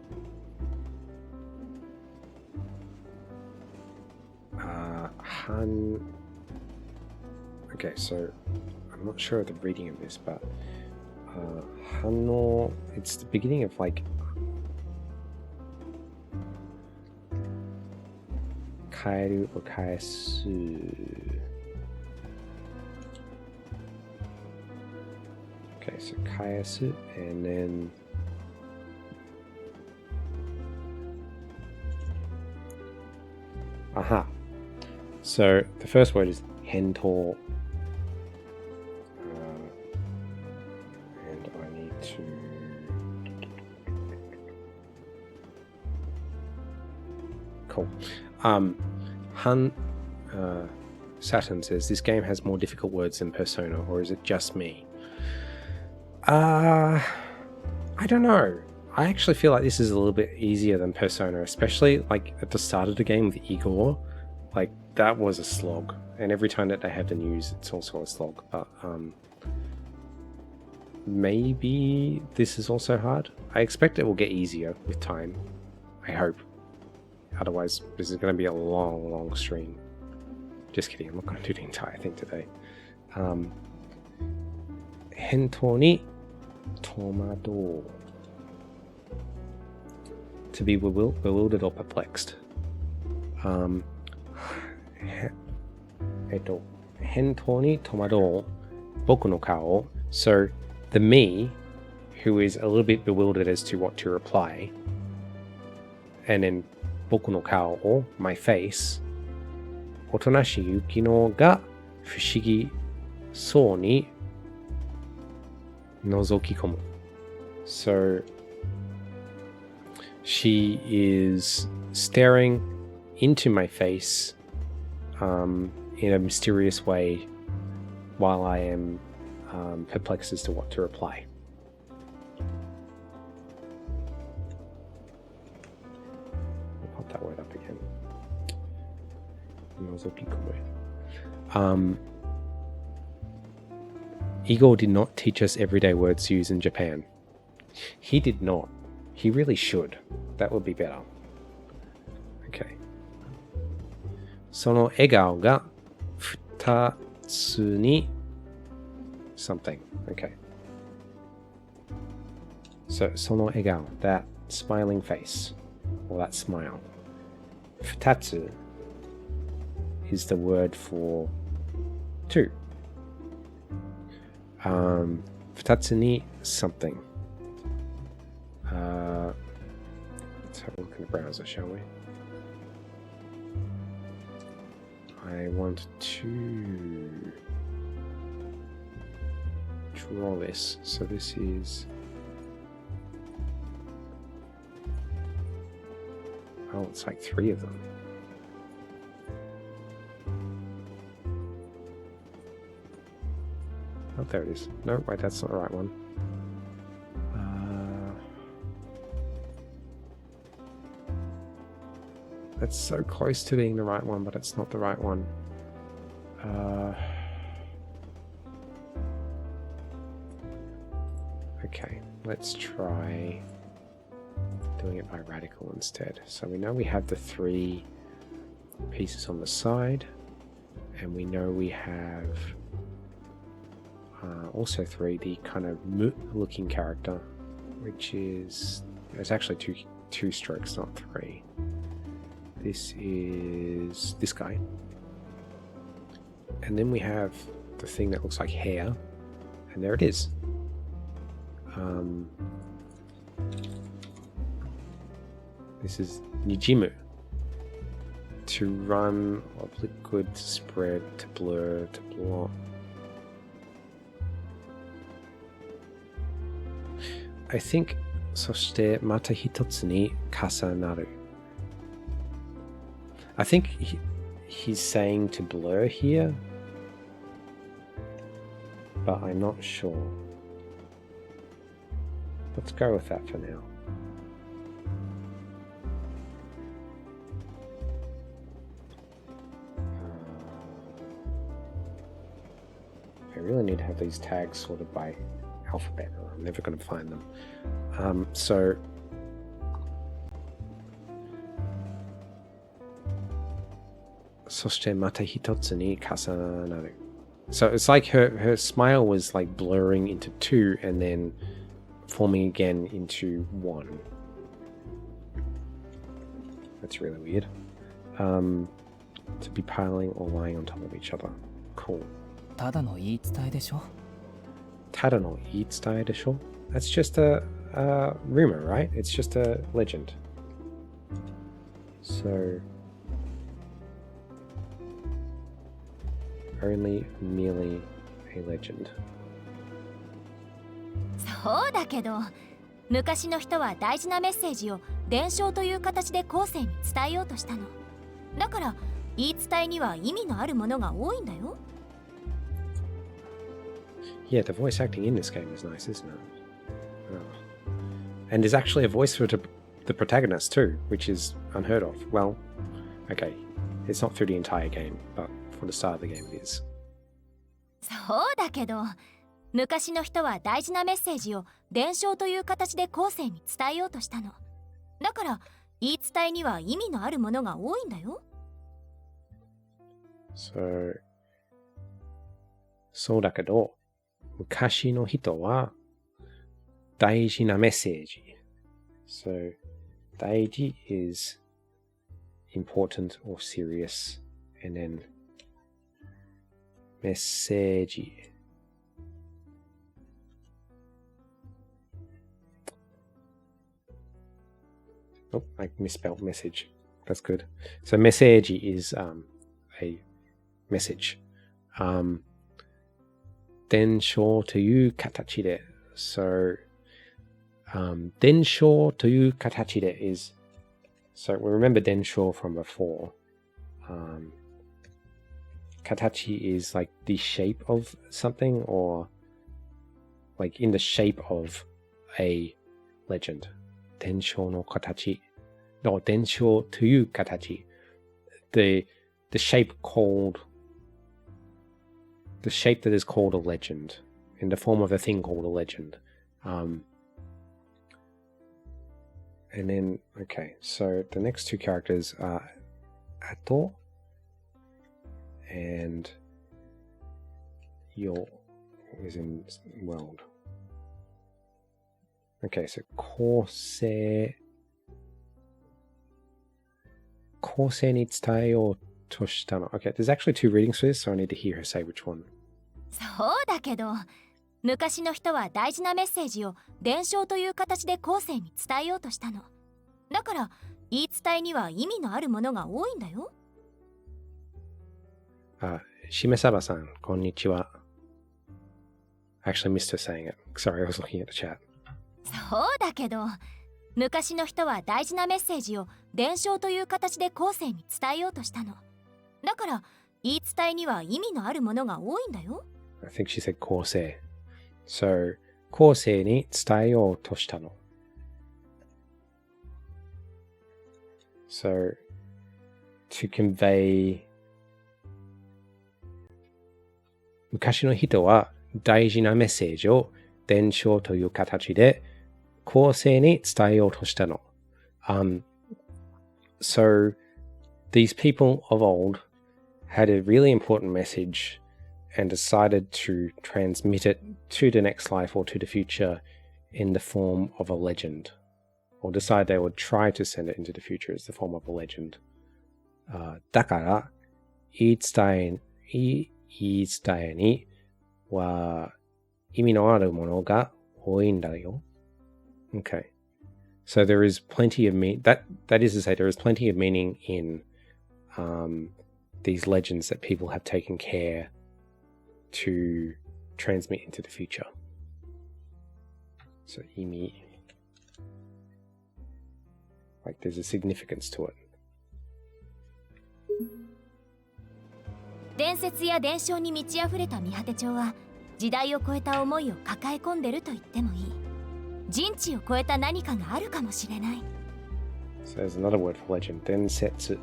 Okay, so I'm not sure of the reading of this, but Hanno, it's the beginning of like 変える or 返す Okay, so 返す and then aha. So the first word is hento, and I need to cool. Saturn says this game has more difficult words than Persona, or is it just me? I don't know. I actually feel like this is a little bit easier than Persona, especially like at the start of the game with Igor. Like that was a slog, and every time that they have the news, it's also a slog. But maybe this is also hard. I expect it will get easier with time. I hope. Otherwise, this is going to be a long, long stream. Just kidding. I'm not going to do the entire thing today. Hento ni tomado. To be bewildered or perplexed. Hento ni tomado boku no kao. So the me, who is a little bit bewildered as to what to reply, and then boku no kao, or my face, otonashi Yukino ga fushigi sou ni nozokikomu. So she is staring into my face in a mysterious way while I am perplexed as to what to reply. I'll pop that word up again. Igor did not teach us everyday words to use in Japan. He did not. He really should. That would be better. Okay. その笑顔が二つに something. Okay. So その笑顔, that smiling face, or that smile. 二つ is the word for two. 二つに something. Let's have a look in the browser, shall we? I want to draw this. So this is... Oh, it's like 3 of them. Oh, there it is. No, wait, that's not the right one. That's so close to being the right one, but it's not the right one. Okay, let's try doing it by radical instead. So we know we have the 3 pieces on the side, and we know we have also 3, the kind of looking character, which is... There's actually two strokes, not 3. This is this guy. And then we have the thing that looks like hair. And there it is. This is nijimu. To run of liquid, to spread, to blur, to blot. I think そしてまた一つに重なる. I think he's saying to blur here, but I'm not sure. Let's go with that for now. I really need to have these tags sorted by alphabet, or I'm never going to find them. So it's like her smile was like blurring into two and then forming again into one. That's really weird. To be piling or lying on top of each other. Cool. ただの言い伝えでしょ。ただの言い伝えでしょ? That's just a rumor, right? It's just a legend. So only merely a legend. そうだけど、昔の人は大事なメッセージを伝承という形で後世に伝えようとしたの。だから言い伝えには意味のあるものが多いんだよ。Yeah, the voice acting in this game is nice, isn't it? Oh. And there's actually a voice for the protagonist too, which is unheard of. Well, okay, it's not through the entire game, but for the start of the game it is. そうだけど、昔の人は大事なメッセージを伝承という形で後世に伝えようとしたの。だから言い伝えには意味のあるものが多いんだよ。そうだけど、昔の人は大事なメッセージ。So, 大事 is important or serious, and then メッセージ。Oh, I misspelled message. That's good. So, メッセージ is a message. 伝承という形で So, 伝承という形で is So we remember 伝承 from before. 形 is like the shape of something, or like in the shape of a legend. 伝承の形 No, 伝承という形 The shape called The shape that is called a legend, in the form of a thing called a legend. And then, okay, so the next two characters are Ato and Yo, is in world. Okay, so 後世に伝えようとしたの. Okay, there's actually two readings for this, so I need to hear her say which one. そうだけど、昔の人は大事なメッセージを伝承という形で後世に伝えようとしたの。だから言い伝えには意味のあるものが多いんだよ。しめさばさん、こんにちは. Actually missed her saying it. Sorry, I was looking at the chat. そうだけど、昔の人は大事なメッセージを伝承という形で後世に伝えようとしたの。だから言い伝えには意味のあるものが多いんだよ。I think she said 後世. So, 後世に伝えようとしたの. So, to convey 昔の人は大事なメッセージを伝承という形で後世に伝えようとしたの. So, these people of old had a really important message and decided to transmit it to the next life or to the future in the form of a legend. Or decide they would try to send it into the future as the form of a legend. だから、言い伝えには意味のあるものが多いんだよ. Okay. So there is plenty of that is to say there is plenty of meaning in these legends that people have taken care to transmit into the future. So 意味 like there's a significance to it. 伝説や伝承に満ち溢れた三果町は時代を超えた思いを抱え込んでると言ってもいい。人知を超えた何かがあるかもしれない。So there's another word for legend, 伝説.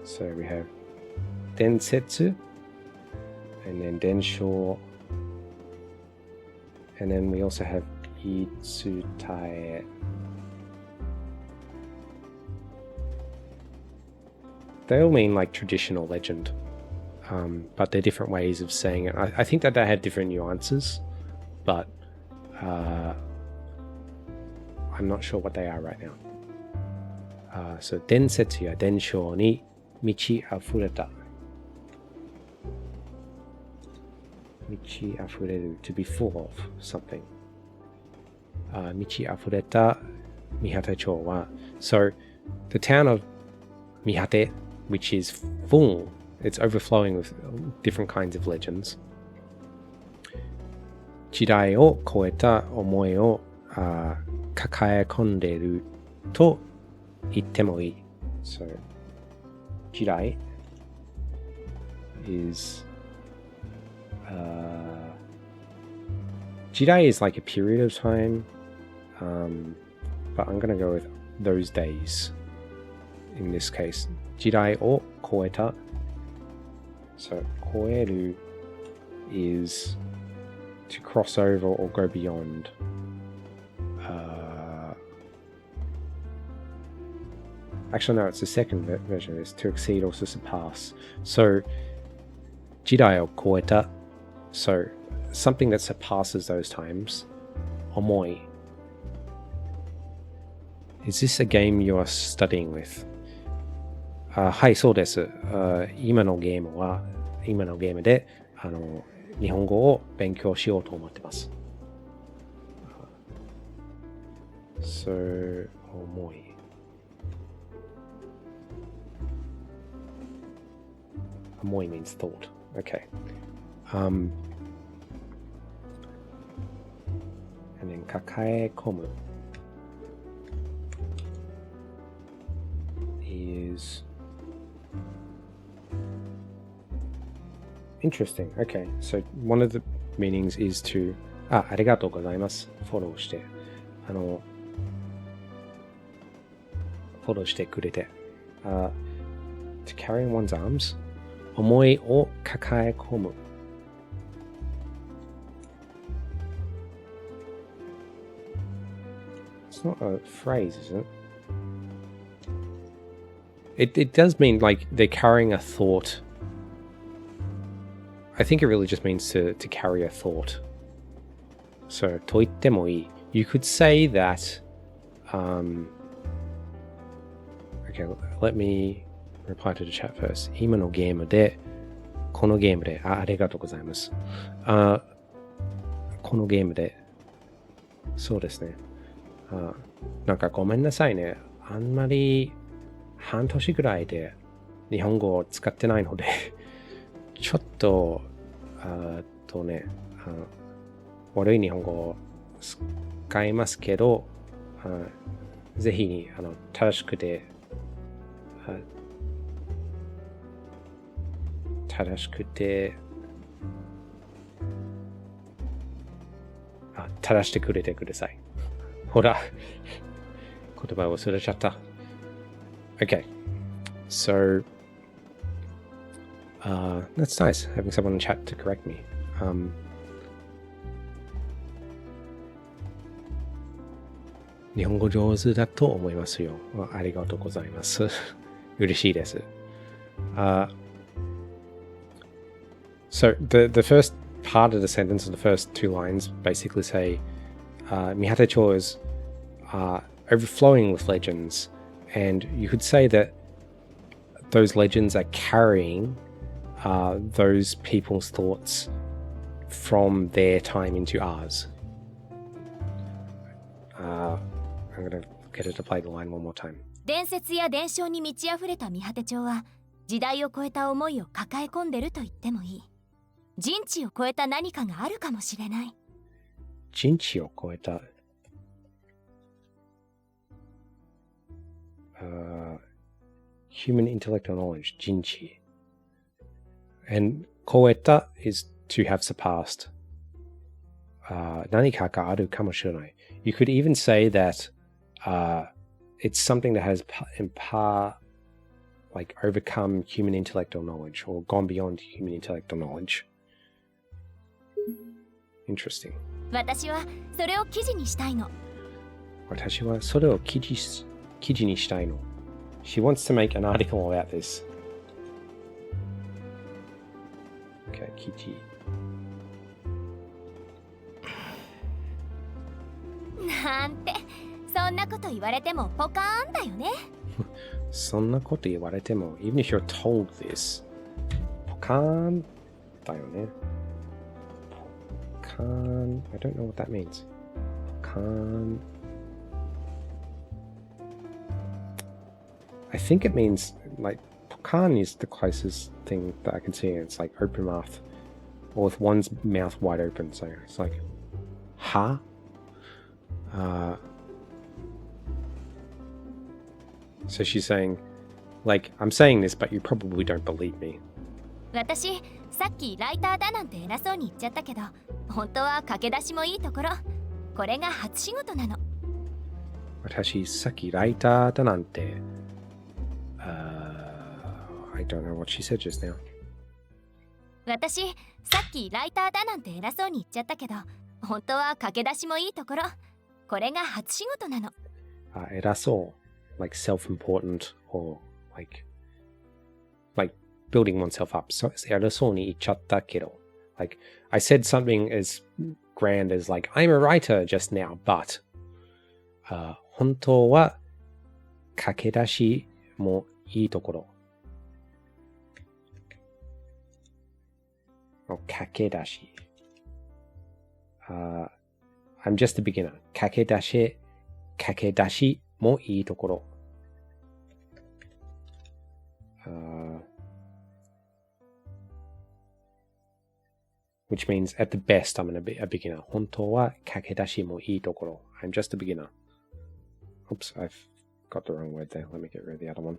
So we have 伝説 and then 伝承 and then we also have 言い伝え. They all mean like traditional legend, but they're different ways of saying it. I think that they had different nuances, but I'm not sure what they are right now. So 伝説や伝承に満ち溢れた。満ち溢れる to be full of something. 満ち溢れた三果町は So the town of 三果 which is full, it's overflowing with different kinds of legends. 時代を超えた思いを抱え込んでいると言ってもいい。So, 時代 is 時代 is like a period of time, but I'm going to go with those days in this case. 時代を超えた So 超える is to cross over or go beyond. Actually, no, it's the second version of this. To exceed or to surpass. So 時代を超えた So something that surpasses those times. 思い Is this a game you are studying with? はい、そうです。今のゲームで日本語を勉強しようと思ってます。そう思い。思い means thought. Okay. And then 抱え込む is interesting. Okay, so one of the meanings is to ありがとうございます。フォローしてフォローしてくれてto carry in one's arms 思いを抱え込む It's not a phrase, is it? It does mean like they're carrying a thought. I think it really just means to carry a thought. So, と言ってもいい You could say that okay, let me reply to the chat first. 今のゲームでこのゲームでありがとうございます。このゲームでそうですね。なんかごめんなさいね。あんまり半年ぐらいで日本語を使ってないのでちょっと悪い日本語を使いますけどぜひ正しくて正してくれてください。ほら言葉を忘れちゃった。Okay, so that's nice having someone in chat to correct me. 日本語上手だと思いますよ。ありがとうございます。嬉しいです。So the first part of the sentence, the first two lines, basically say, Mihatecho is overflowing with legends, and you could say that those legends are carrying those people's thoughts from their time into ours. I'm gonna get her to play the line one more time. 伝説や伝承に満ち溢れた見果て町は時代を超えた思いを抱え込んでると言ってもいい。人知を超えた何かがあるかもしれない。人知を超えたhuman intellectual knowledge, 人知 and 超えた is to have surpassed 何かがあるかもしれない。 You could even say that it's something that has in part like overcome human intellectual knowledge or gone beyond human intellectual knowledge. Interesting. 私はそれを記事にしたいの。私はそれを記事にしたいの。She wants to make an article about this. Okay, 記事。なんて、そんなこと言われてもポカーンだよね。そんなこと言われても、even if you're told this, ポカーンだよね。ポカーン、I don't know what that means. ポカーン。I think it means, like, ポカーン is the closest thing that I can see. It's like open mouth, or with one's mouth wide open. So it's like, ha? So she's saying, like, I'm saying this, but you probably don't believe me. 私、さっきライターだなんて偉そうに言っちゃったけど、本当は駆け出しもいいところ。これが初仕事なの。私、さっきライターだなんて、I don't know what she said just now. 私、さっきライターだなんて偉そうに言っちゃったけど、本当は駆け出しもいいところ。これが初仕事なの。偉そう。Like self-important or like building oneself up. So 偉そうに言っちゃったけど like I said something as grand as like I'm a writer just now, but 本当は駆け出しもいいところ。駆け出し。I'm just a beginner. 駆け出しもいいところ。which means at the best I'm a beginner. 本当は駆け出しもいいところ。I'm just a beginner. Oops, I've got the wrong word there. Let me get rid of the other one.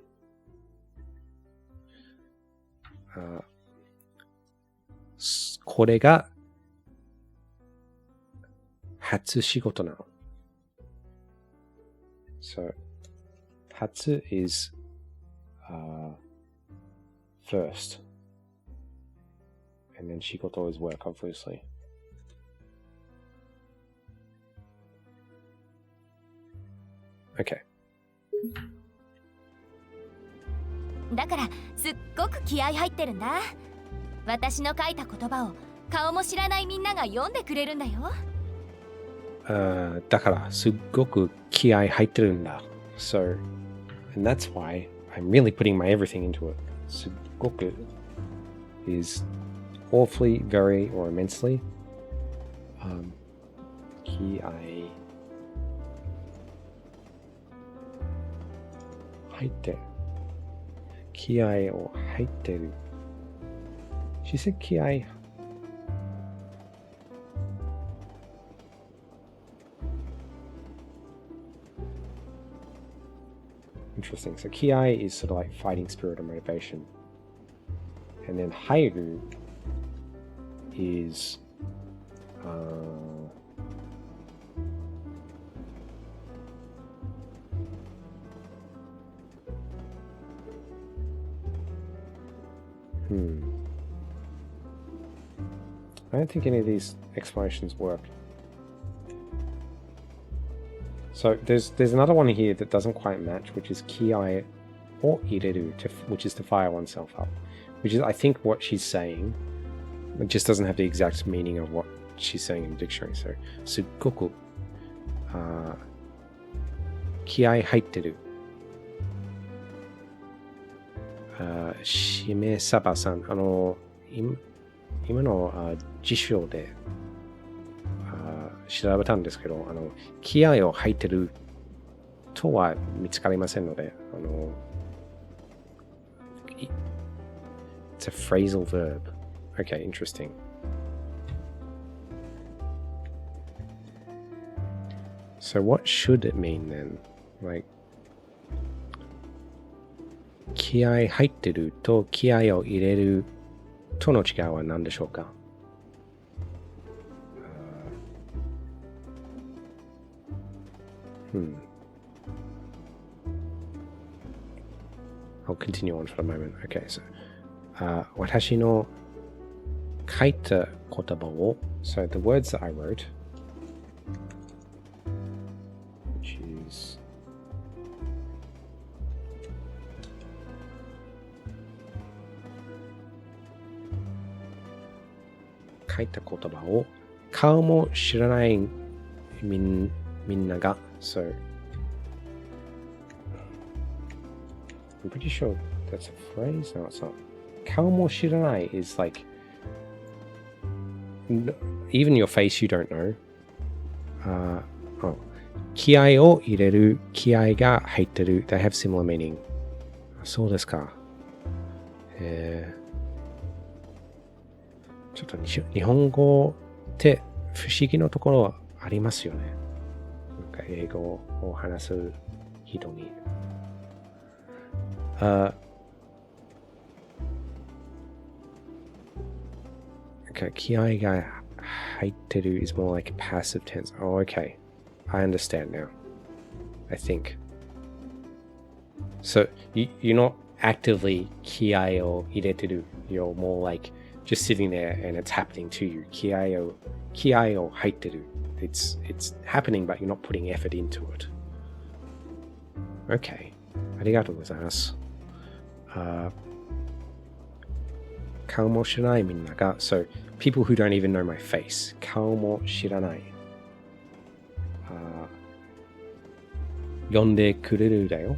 これが初仕事なの。So, 初 is first. And then 仕事 is work, obviously. Okay. だからすっごく気合い入ってるんだ。私の書いた言葉を顔も知らないみんなが読んでくれるんだよ。だからすっごく気合い入ってるんだ。So, and that's why I'm really putting my everything into it. すっごく is awfully, very, or immensely. 気合入って気合を入ってる。She said 気合。Interesting. So 気合 is sort of like fighting spirit or motivation. And then 入る is I don't think any of these explanations work. So there's another one here that doesn't quite match, which is kiai or ireru, which is to fire oneself up, which is I think what she's saying. It just doesn't have the exact meaning of what she's saying in the dictionary. So sugoku kiai haitteru. しめさばさん、今の辞書で調べたんですけど、気合を入ってるとは見つかりませんので、It's a phrasal verb. Okay, interesting. So what should it mean then? Like, 気合入ってると気合を入れるとの違いは何でしょうか？ I'll continue on for a moment. Okay, so 私の書いた言葉を So the words that I wrote, which is書いた言葉を顔も知らないみんなが So I'm pretty sure that's a phrase. No, it's not. 顔も知らない is like even your face you don't know. 気合を入れる、気合が入ってる They have similar meaning. そうですか。ちょっと日本語って不思議なところありますよね。なんか英語を話す人に。Okay, 気合が入ってる is more like a passive tense. Oh, okay. I understand now. I think. So, you're not actively 気合を入れてる. You're more like just sitting there and it's happening to you. 気合を入ってる. It's happening, but you're not putting effort into it. Okay. ありがとうございます。顔も知らないみんなが So, people who don't even know my face 顔も知らない、読んでくれるだよ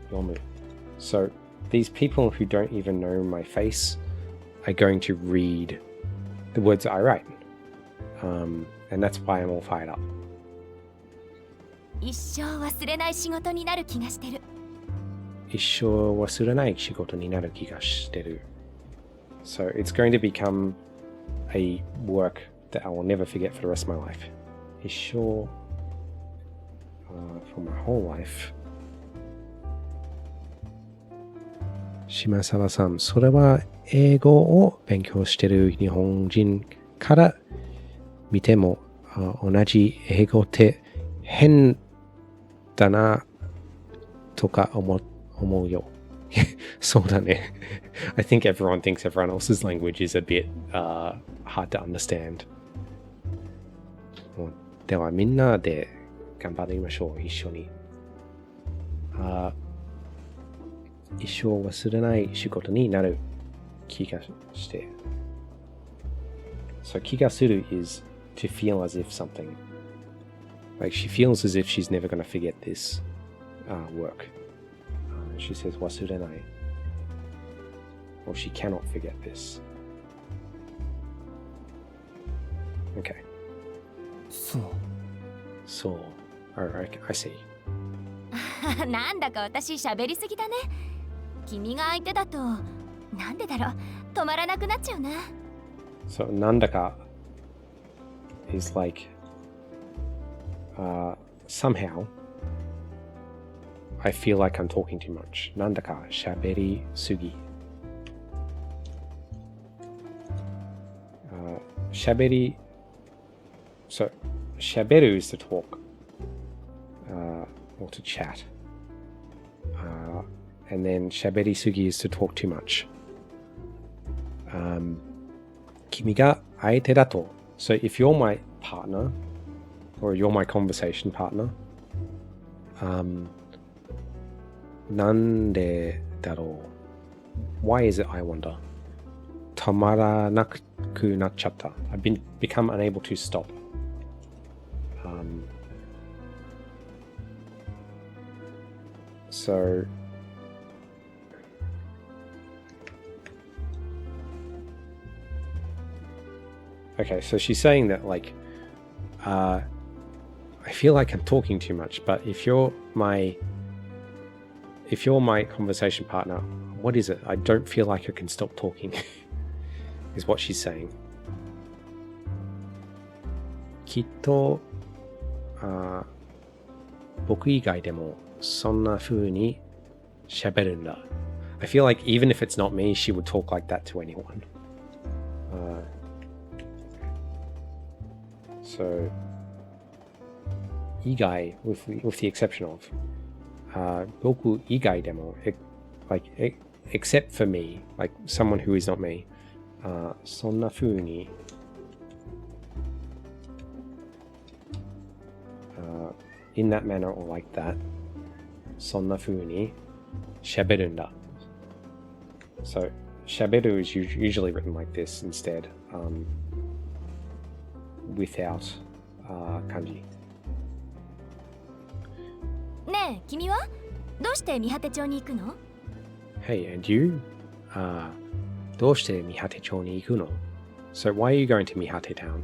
読む So, these people who don't even know my face are going to read the words that I write, and that's why I'm all fired up. 一生忘れない仕事になる気がしてる。一生忘れない仕事になる気がしてる。So it's going to become a work that I will never forget for the rest of my life. 一生、for my whole life. 島沢さん、それは英語を勉強している日本人から見ても同じ英語って変だなとか思うよ。そうだね。I think everyone thinks everyone else's language is a bit hard to understand. ではみんなで頑張りましょう。一緒に。一生忘れない仕事になる気がして。So 気がする is to feel as if something. Like she feels as if she's never going to forget this work. She says 忘れない or she cannot forget this. Okay. そう Alright, I see. なんだか私喋りすぎだね。君が相手だとなんでだろう止まらなくなっちゃうな。So なんだか is like somehow I feel like I'm talking too much. なんだか喋りすぎ。喋り So 喋る is to talk or to chat. And then 喋りすぎ is to talk too much. 君が相手だと So if you're my partner or you're my conversation partner, なんでだろう Why is it I wonder? 止まらなくなっちゃった I've become unable to stop. So okay, so she's saying that like I feel like I'm talking too much, but if you're my conversation partner, what is it? I don't feel like I can stop talking, is what she's saying. きっと、僕以外でもそんな風に喋るんだ。I feel like even if it's not me, she would talk like that to anyone. So, 以外 with the exception of, 僕以外でも except for me, like someone who is not me, そんな風にin that manner or like that そんな風に喋るんだ So 喋る is usually written like this instead without 漢字ねえ君はどうして三畑町に行くの？ Hey, and you? どうして三畑町に行くの？ So why are you going to 三畑 town?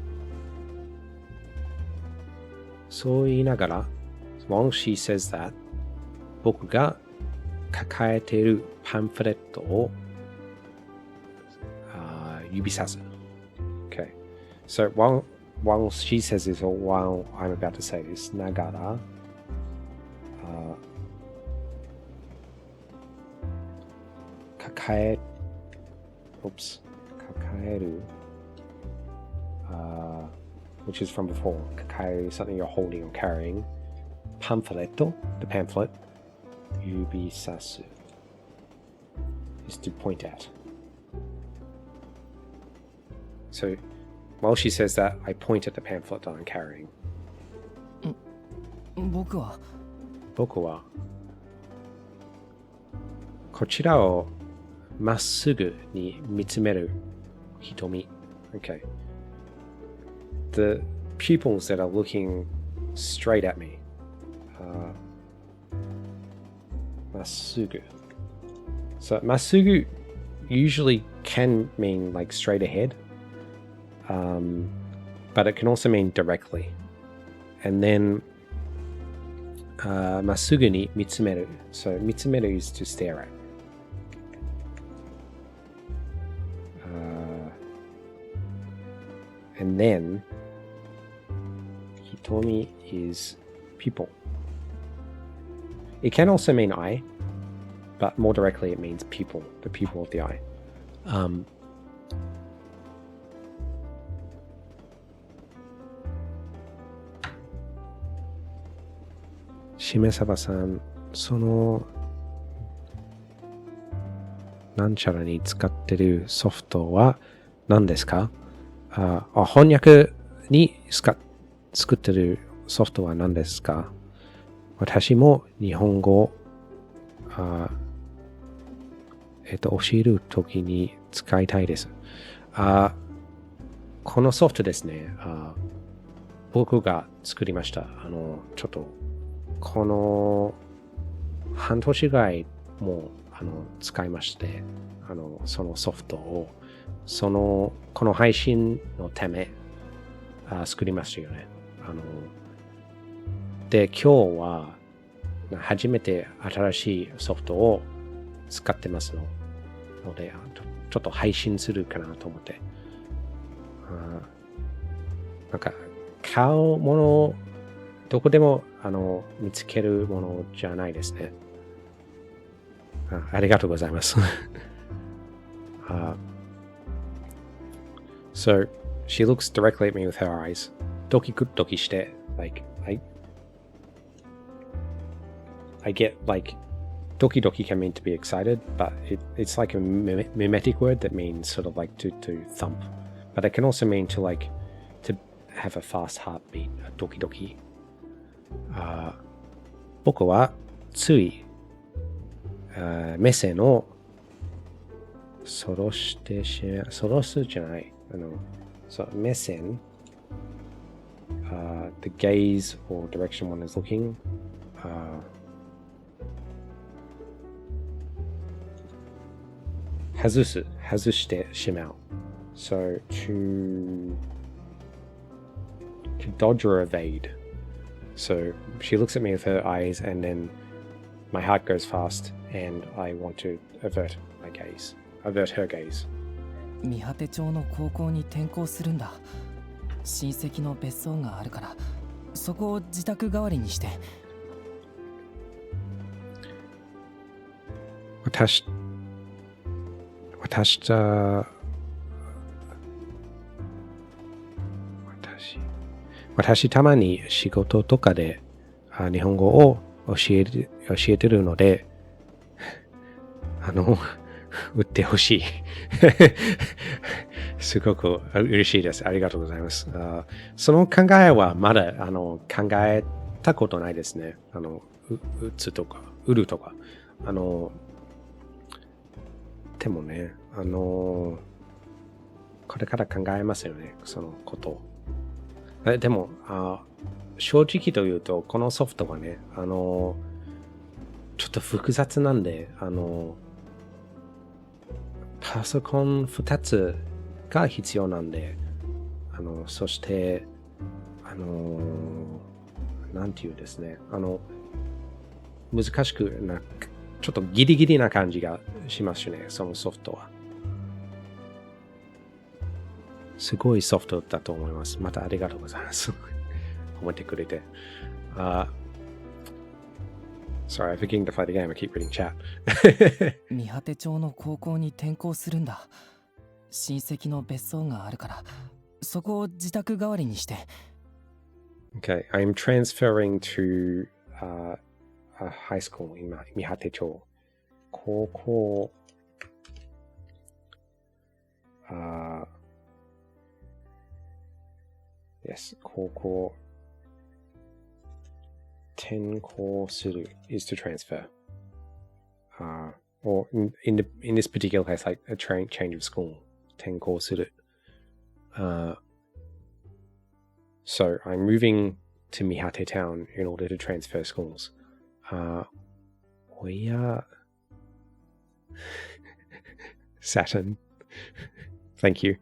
そう言いながらWhile she says that, 僕が抱えているパンフレットを指さす。Okay. So while she says this, or while I'm about to say this, ながら、抱える、which is from before, 抱える something you're holding or carrying. Pamphletto, the pamphlet, 指さす is to point at. So, while she says that, I point at the pamphlet that I'm carrying. 僕はこちらをまっすぐに見つめる瞳 Okay. The pupils that are looking straight at me. まっすぐ So まっすぐ usually can mean like straight ahead, but it can also mean directly. And then まっすぐに見つめる So 見つめる is to stare at. And then 瞳 is people. It can also mean eye, but more directly it means pupil, the pupil of the eye. しめさばさん、そのなんちゃらに使ってるソフトは何ですか？翻訳に作ってるソフトは何ですか？私も日本語教えるときに使いたいです。このソフトですね、僕が作りました。ちょっとこの半年ぐらいも使いまして、そのソフトをこの配信のため作りましたよね。で、今日は初めて新しいソフトを使ってますので、ちょっと配信するかなと思って。なんか、買うもの、どこでも見つけるものじゃないですね。ありがとうございます。So, she looks directly at me with her eyes. ドキして、like, I get like, ドキcan mean to be excited, but it's like a mimetic word that means sort of like to thump. But it can also mean to like, to have a fast heartbeat, ドキ。僕はつい、目線をそろすじゃない。そう、目線、the gaze or direction one is looking, 外してしまう。So, to dodge or evade. So she looks at me with her eyes, and then my heart goes fast, and I want to avert her gaze. 三果町の高校に転校するんだ。親戚の別荘があるから、そこを自宅代わりにして。私たまに仕事とかで日本語を教えてるので、売ってほしい。すごく嬉しいです。ありがとうございます。その考えはまだ考えたことないですね。売るとか。でもね、これから考えますよね、そのこと。でも、正直と言うと、このソフトはね、ちょっと複雑なんで、パソコン2つが必要なんで、そして、なんていうですね、難しくな、ちょっとギリギリな感じがしますね、そのソフトは。すごいソフトだと思います。またありがとうございます。思ってくれて。Sorry, I'm forgetting to play the game. I keep reading chat. 三果町の高校に転校するんだ。親戚の別荘があるから、そこを自宅代わりにして。Okay, I'm transferring to a high school in 三果町。高校、Yes, 高校転校する is to transfer. Or in this particular case, like a change of school. 転校する. So I'm moving to Mihate Town in order to transfer schools. Saturn. Thank you.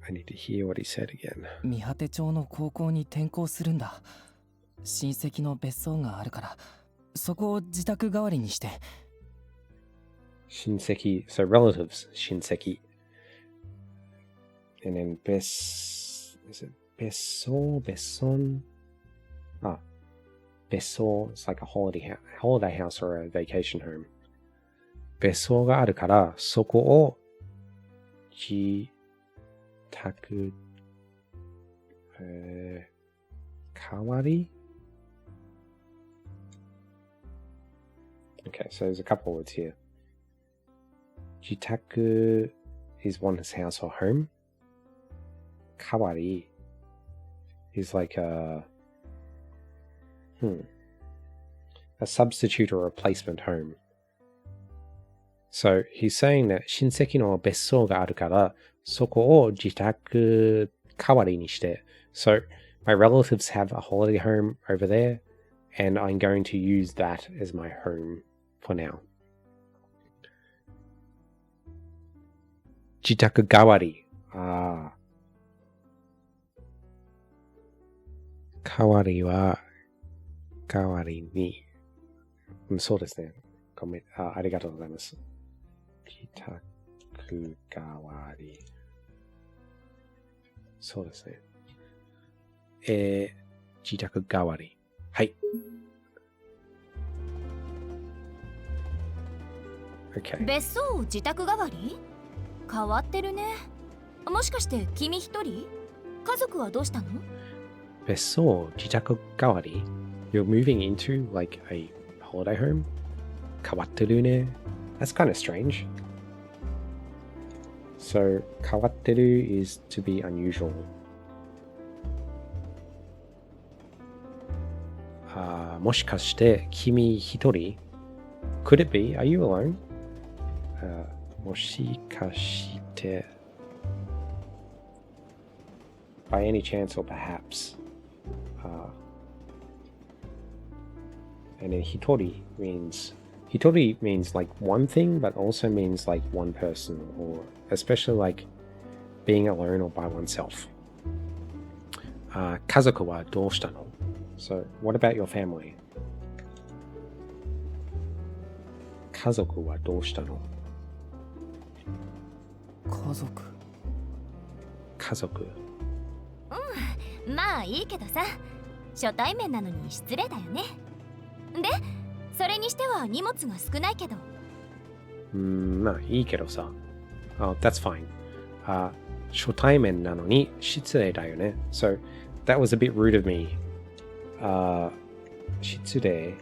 I need to hear what he said again. 三果町の高校に転校するんだ。親戚の別荘があるから、そこを自宅代わりにして。Shinseki, so relatives, Shinseki. And then is it Besso? Besson? Besso, it's like a holiday house or a vacation home. Besso があるから、そこを自宅、代わり? Okay, so there's a couple of words here. 自宅 is one's house or home. 代わり is like a substitute or replacement home. So he's saying that 親戚の別荘があるから、そこを自宅代わりにして。So my relatives have a holiday home over there, and I'm going to use that as my home for now. 自宅代わり。代わりは、代わりに。そうですね。ありがとうございます。自宅代わり。そうですね。自宅代わり。はい。Okay. 別荘を自宅代わり？変わってるね。もしかして君一人？家族はどうしたの？別荘自宅代わり？ You're moving into like a holiday home? 変わってるね。That's kind of strange. So 変わってる is to be unusual. もしかして君一人？ Could it be? Are you alone? もしかして by any chance or perhaps. And then hitori means like one thing, but also means like one person, or especially like being alone or by oneself. 家族はどうしたの? So, what about your family? 家族はどうしたの? 家族。家族。まあいいけどさ、初対面なのに失礼だよね。で、それにしては荷物が少ないけど。まあいいけどさ。Oh, that's fine. 初対面なのに失礼だよね。So, that was a bit rude of me. 失礼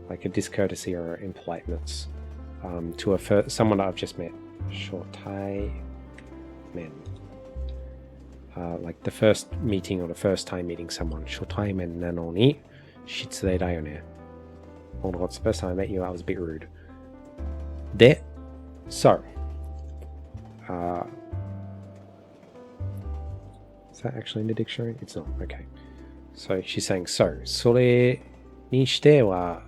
like a discourtesy or impoliteness to someone that I've just met. 初対面 like the first meeting or the first time meeting someone. 初対面なのに失礼だよね。Oh, it's the first time I met you, I was a bit rude. で、so, is that actually in the dictionary? It's not. Okay. So she's saying, so, それにしては、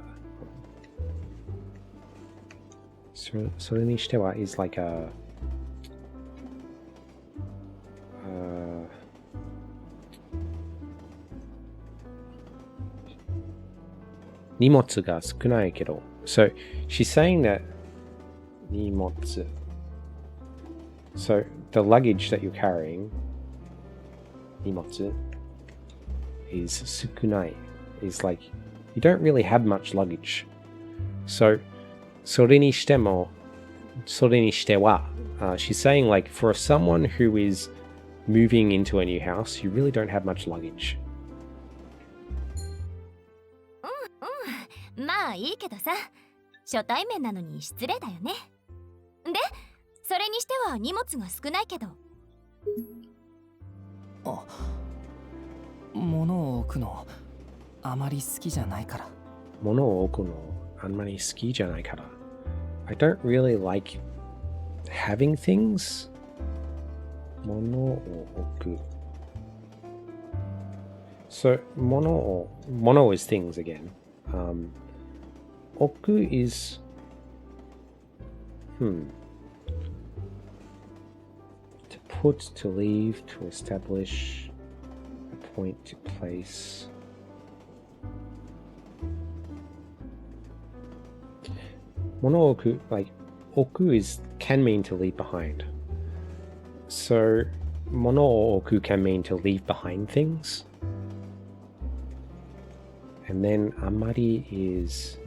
それにしては is like a, 荷物が少ないけど。So she's saying that 荷物 So the luggage that you're carrying 荷物 is 少ない is like you don't really have much luggage. So それにしてもそれにしては she's saying like for someone who is moving into a new house you really don't have much luggage. まあいいけどさ、初対面なのに失礼だよね。で、それにしては荷物が少ないけど。物を置くのあまり好きじゃないから。物を置くのあんまり好きじゃないから。I don't really like having things. 物を置く。So, 物 is things again. 置く is to put, to leave, to establish, appoint, to place. 物を置く like 置く is can mean to leave behind. So 物を置く can mean to leave behind things. And then あまり is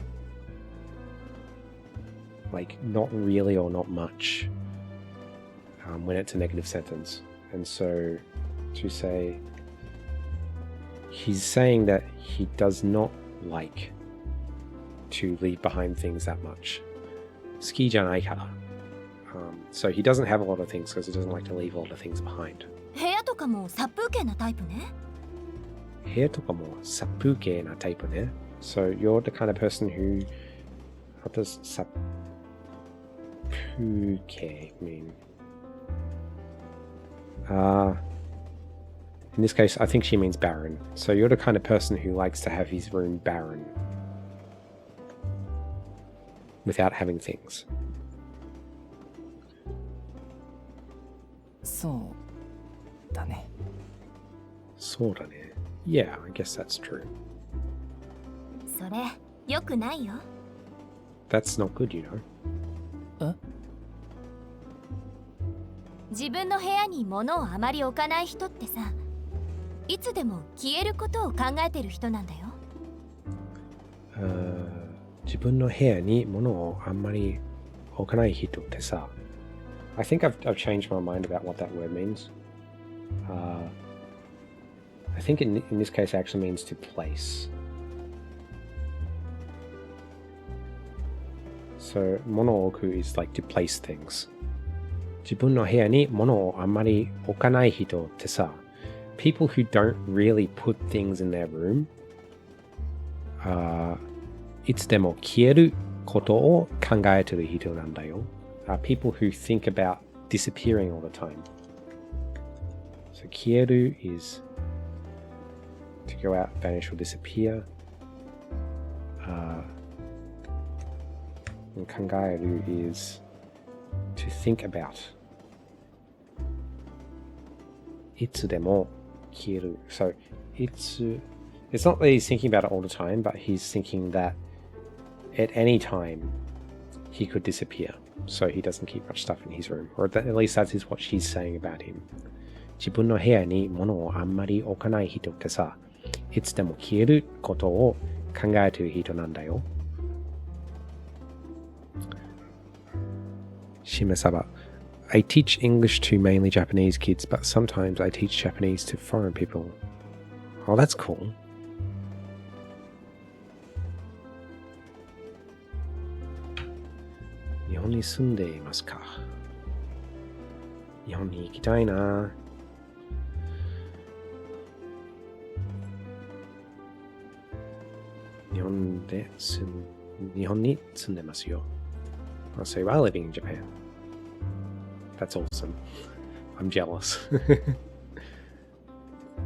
like not really or not much when it's a negative sentence. And so to say he's saying that he does not like to leave behind things that much. 好きじゃないから。So he doesn't have a lot of things because he doesn't like to leave a lot of things behind. 部屋とかも殺風景なタイプね。部屋とかも殺風景なタイプね。So you're the kind of person who... What does 殺風景 mean? In this case, I think she means barren. So you're the kind of person who likes to have his room barren. Without having things. そうだね。そうだね。Yeah, I guess that's true. それ、良くないよ。That's not good, you know. 自分の部屋に物をあまり置かない人ってさ、いつでも消えることを考えてる人なんだよ。自分の部屋に物をあんまり置かない人ってさ、I think I've changed my mind about what that word means. I think in this case it actually means to place. So 物を置く is like to place things. 自分の部屋に物をあんまり置かない人ってさ、people who don't really put things in their room, いつでも消えることを考えてる人なんだよ。People who think about disappearing all the time. So 消える is to go out, vanish or disappear. 考える is to think about. いつでも消える。So, it's not that he's thinking about it all the time, but he's thinking that at any time he could disappear. So he doesn't keep much stuff in his room. Or at least that is what she's saying about him. 自分の部屋に物をあんまり置かない人ってさ、いつでも消えることを考えている人なんだよ。Shimasaba. I teach English to mainly Japanese kids, but sometimes I teach Japanese to foreign people. Oh, that's cool. Japanに住んでいますか？日本に行きたいな。日本に住んでますよ。I'll say while living in Japan. That's awesome. I'm jealous.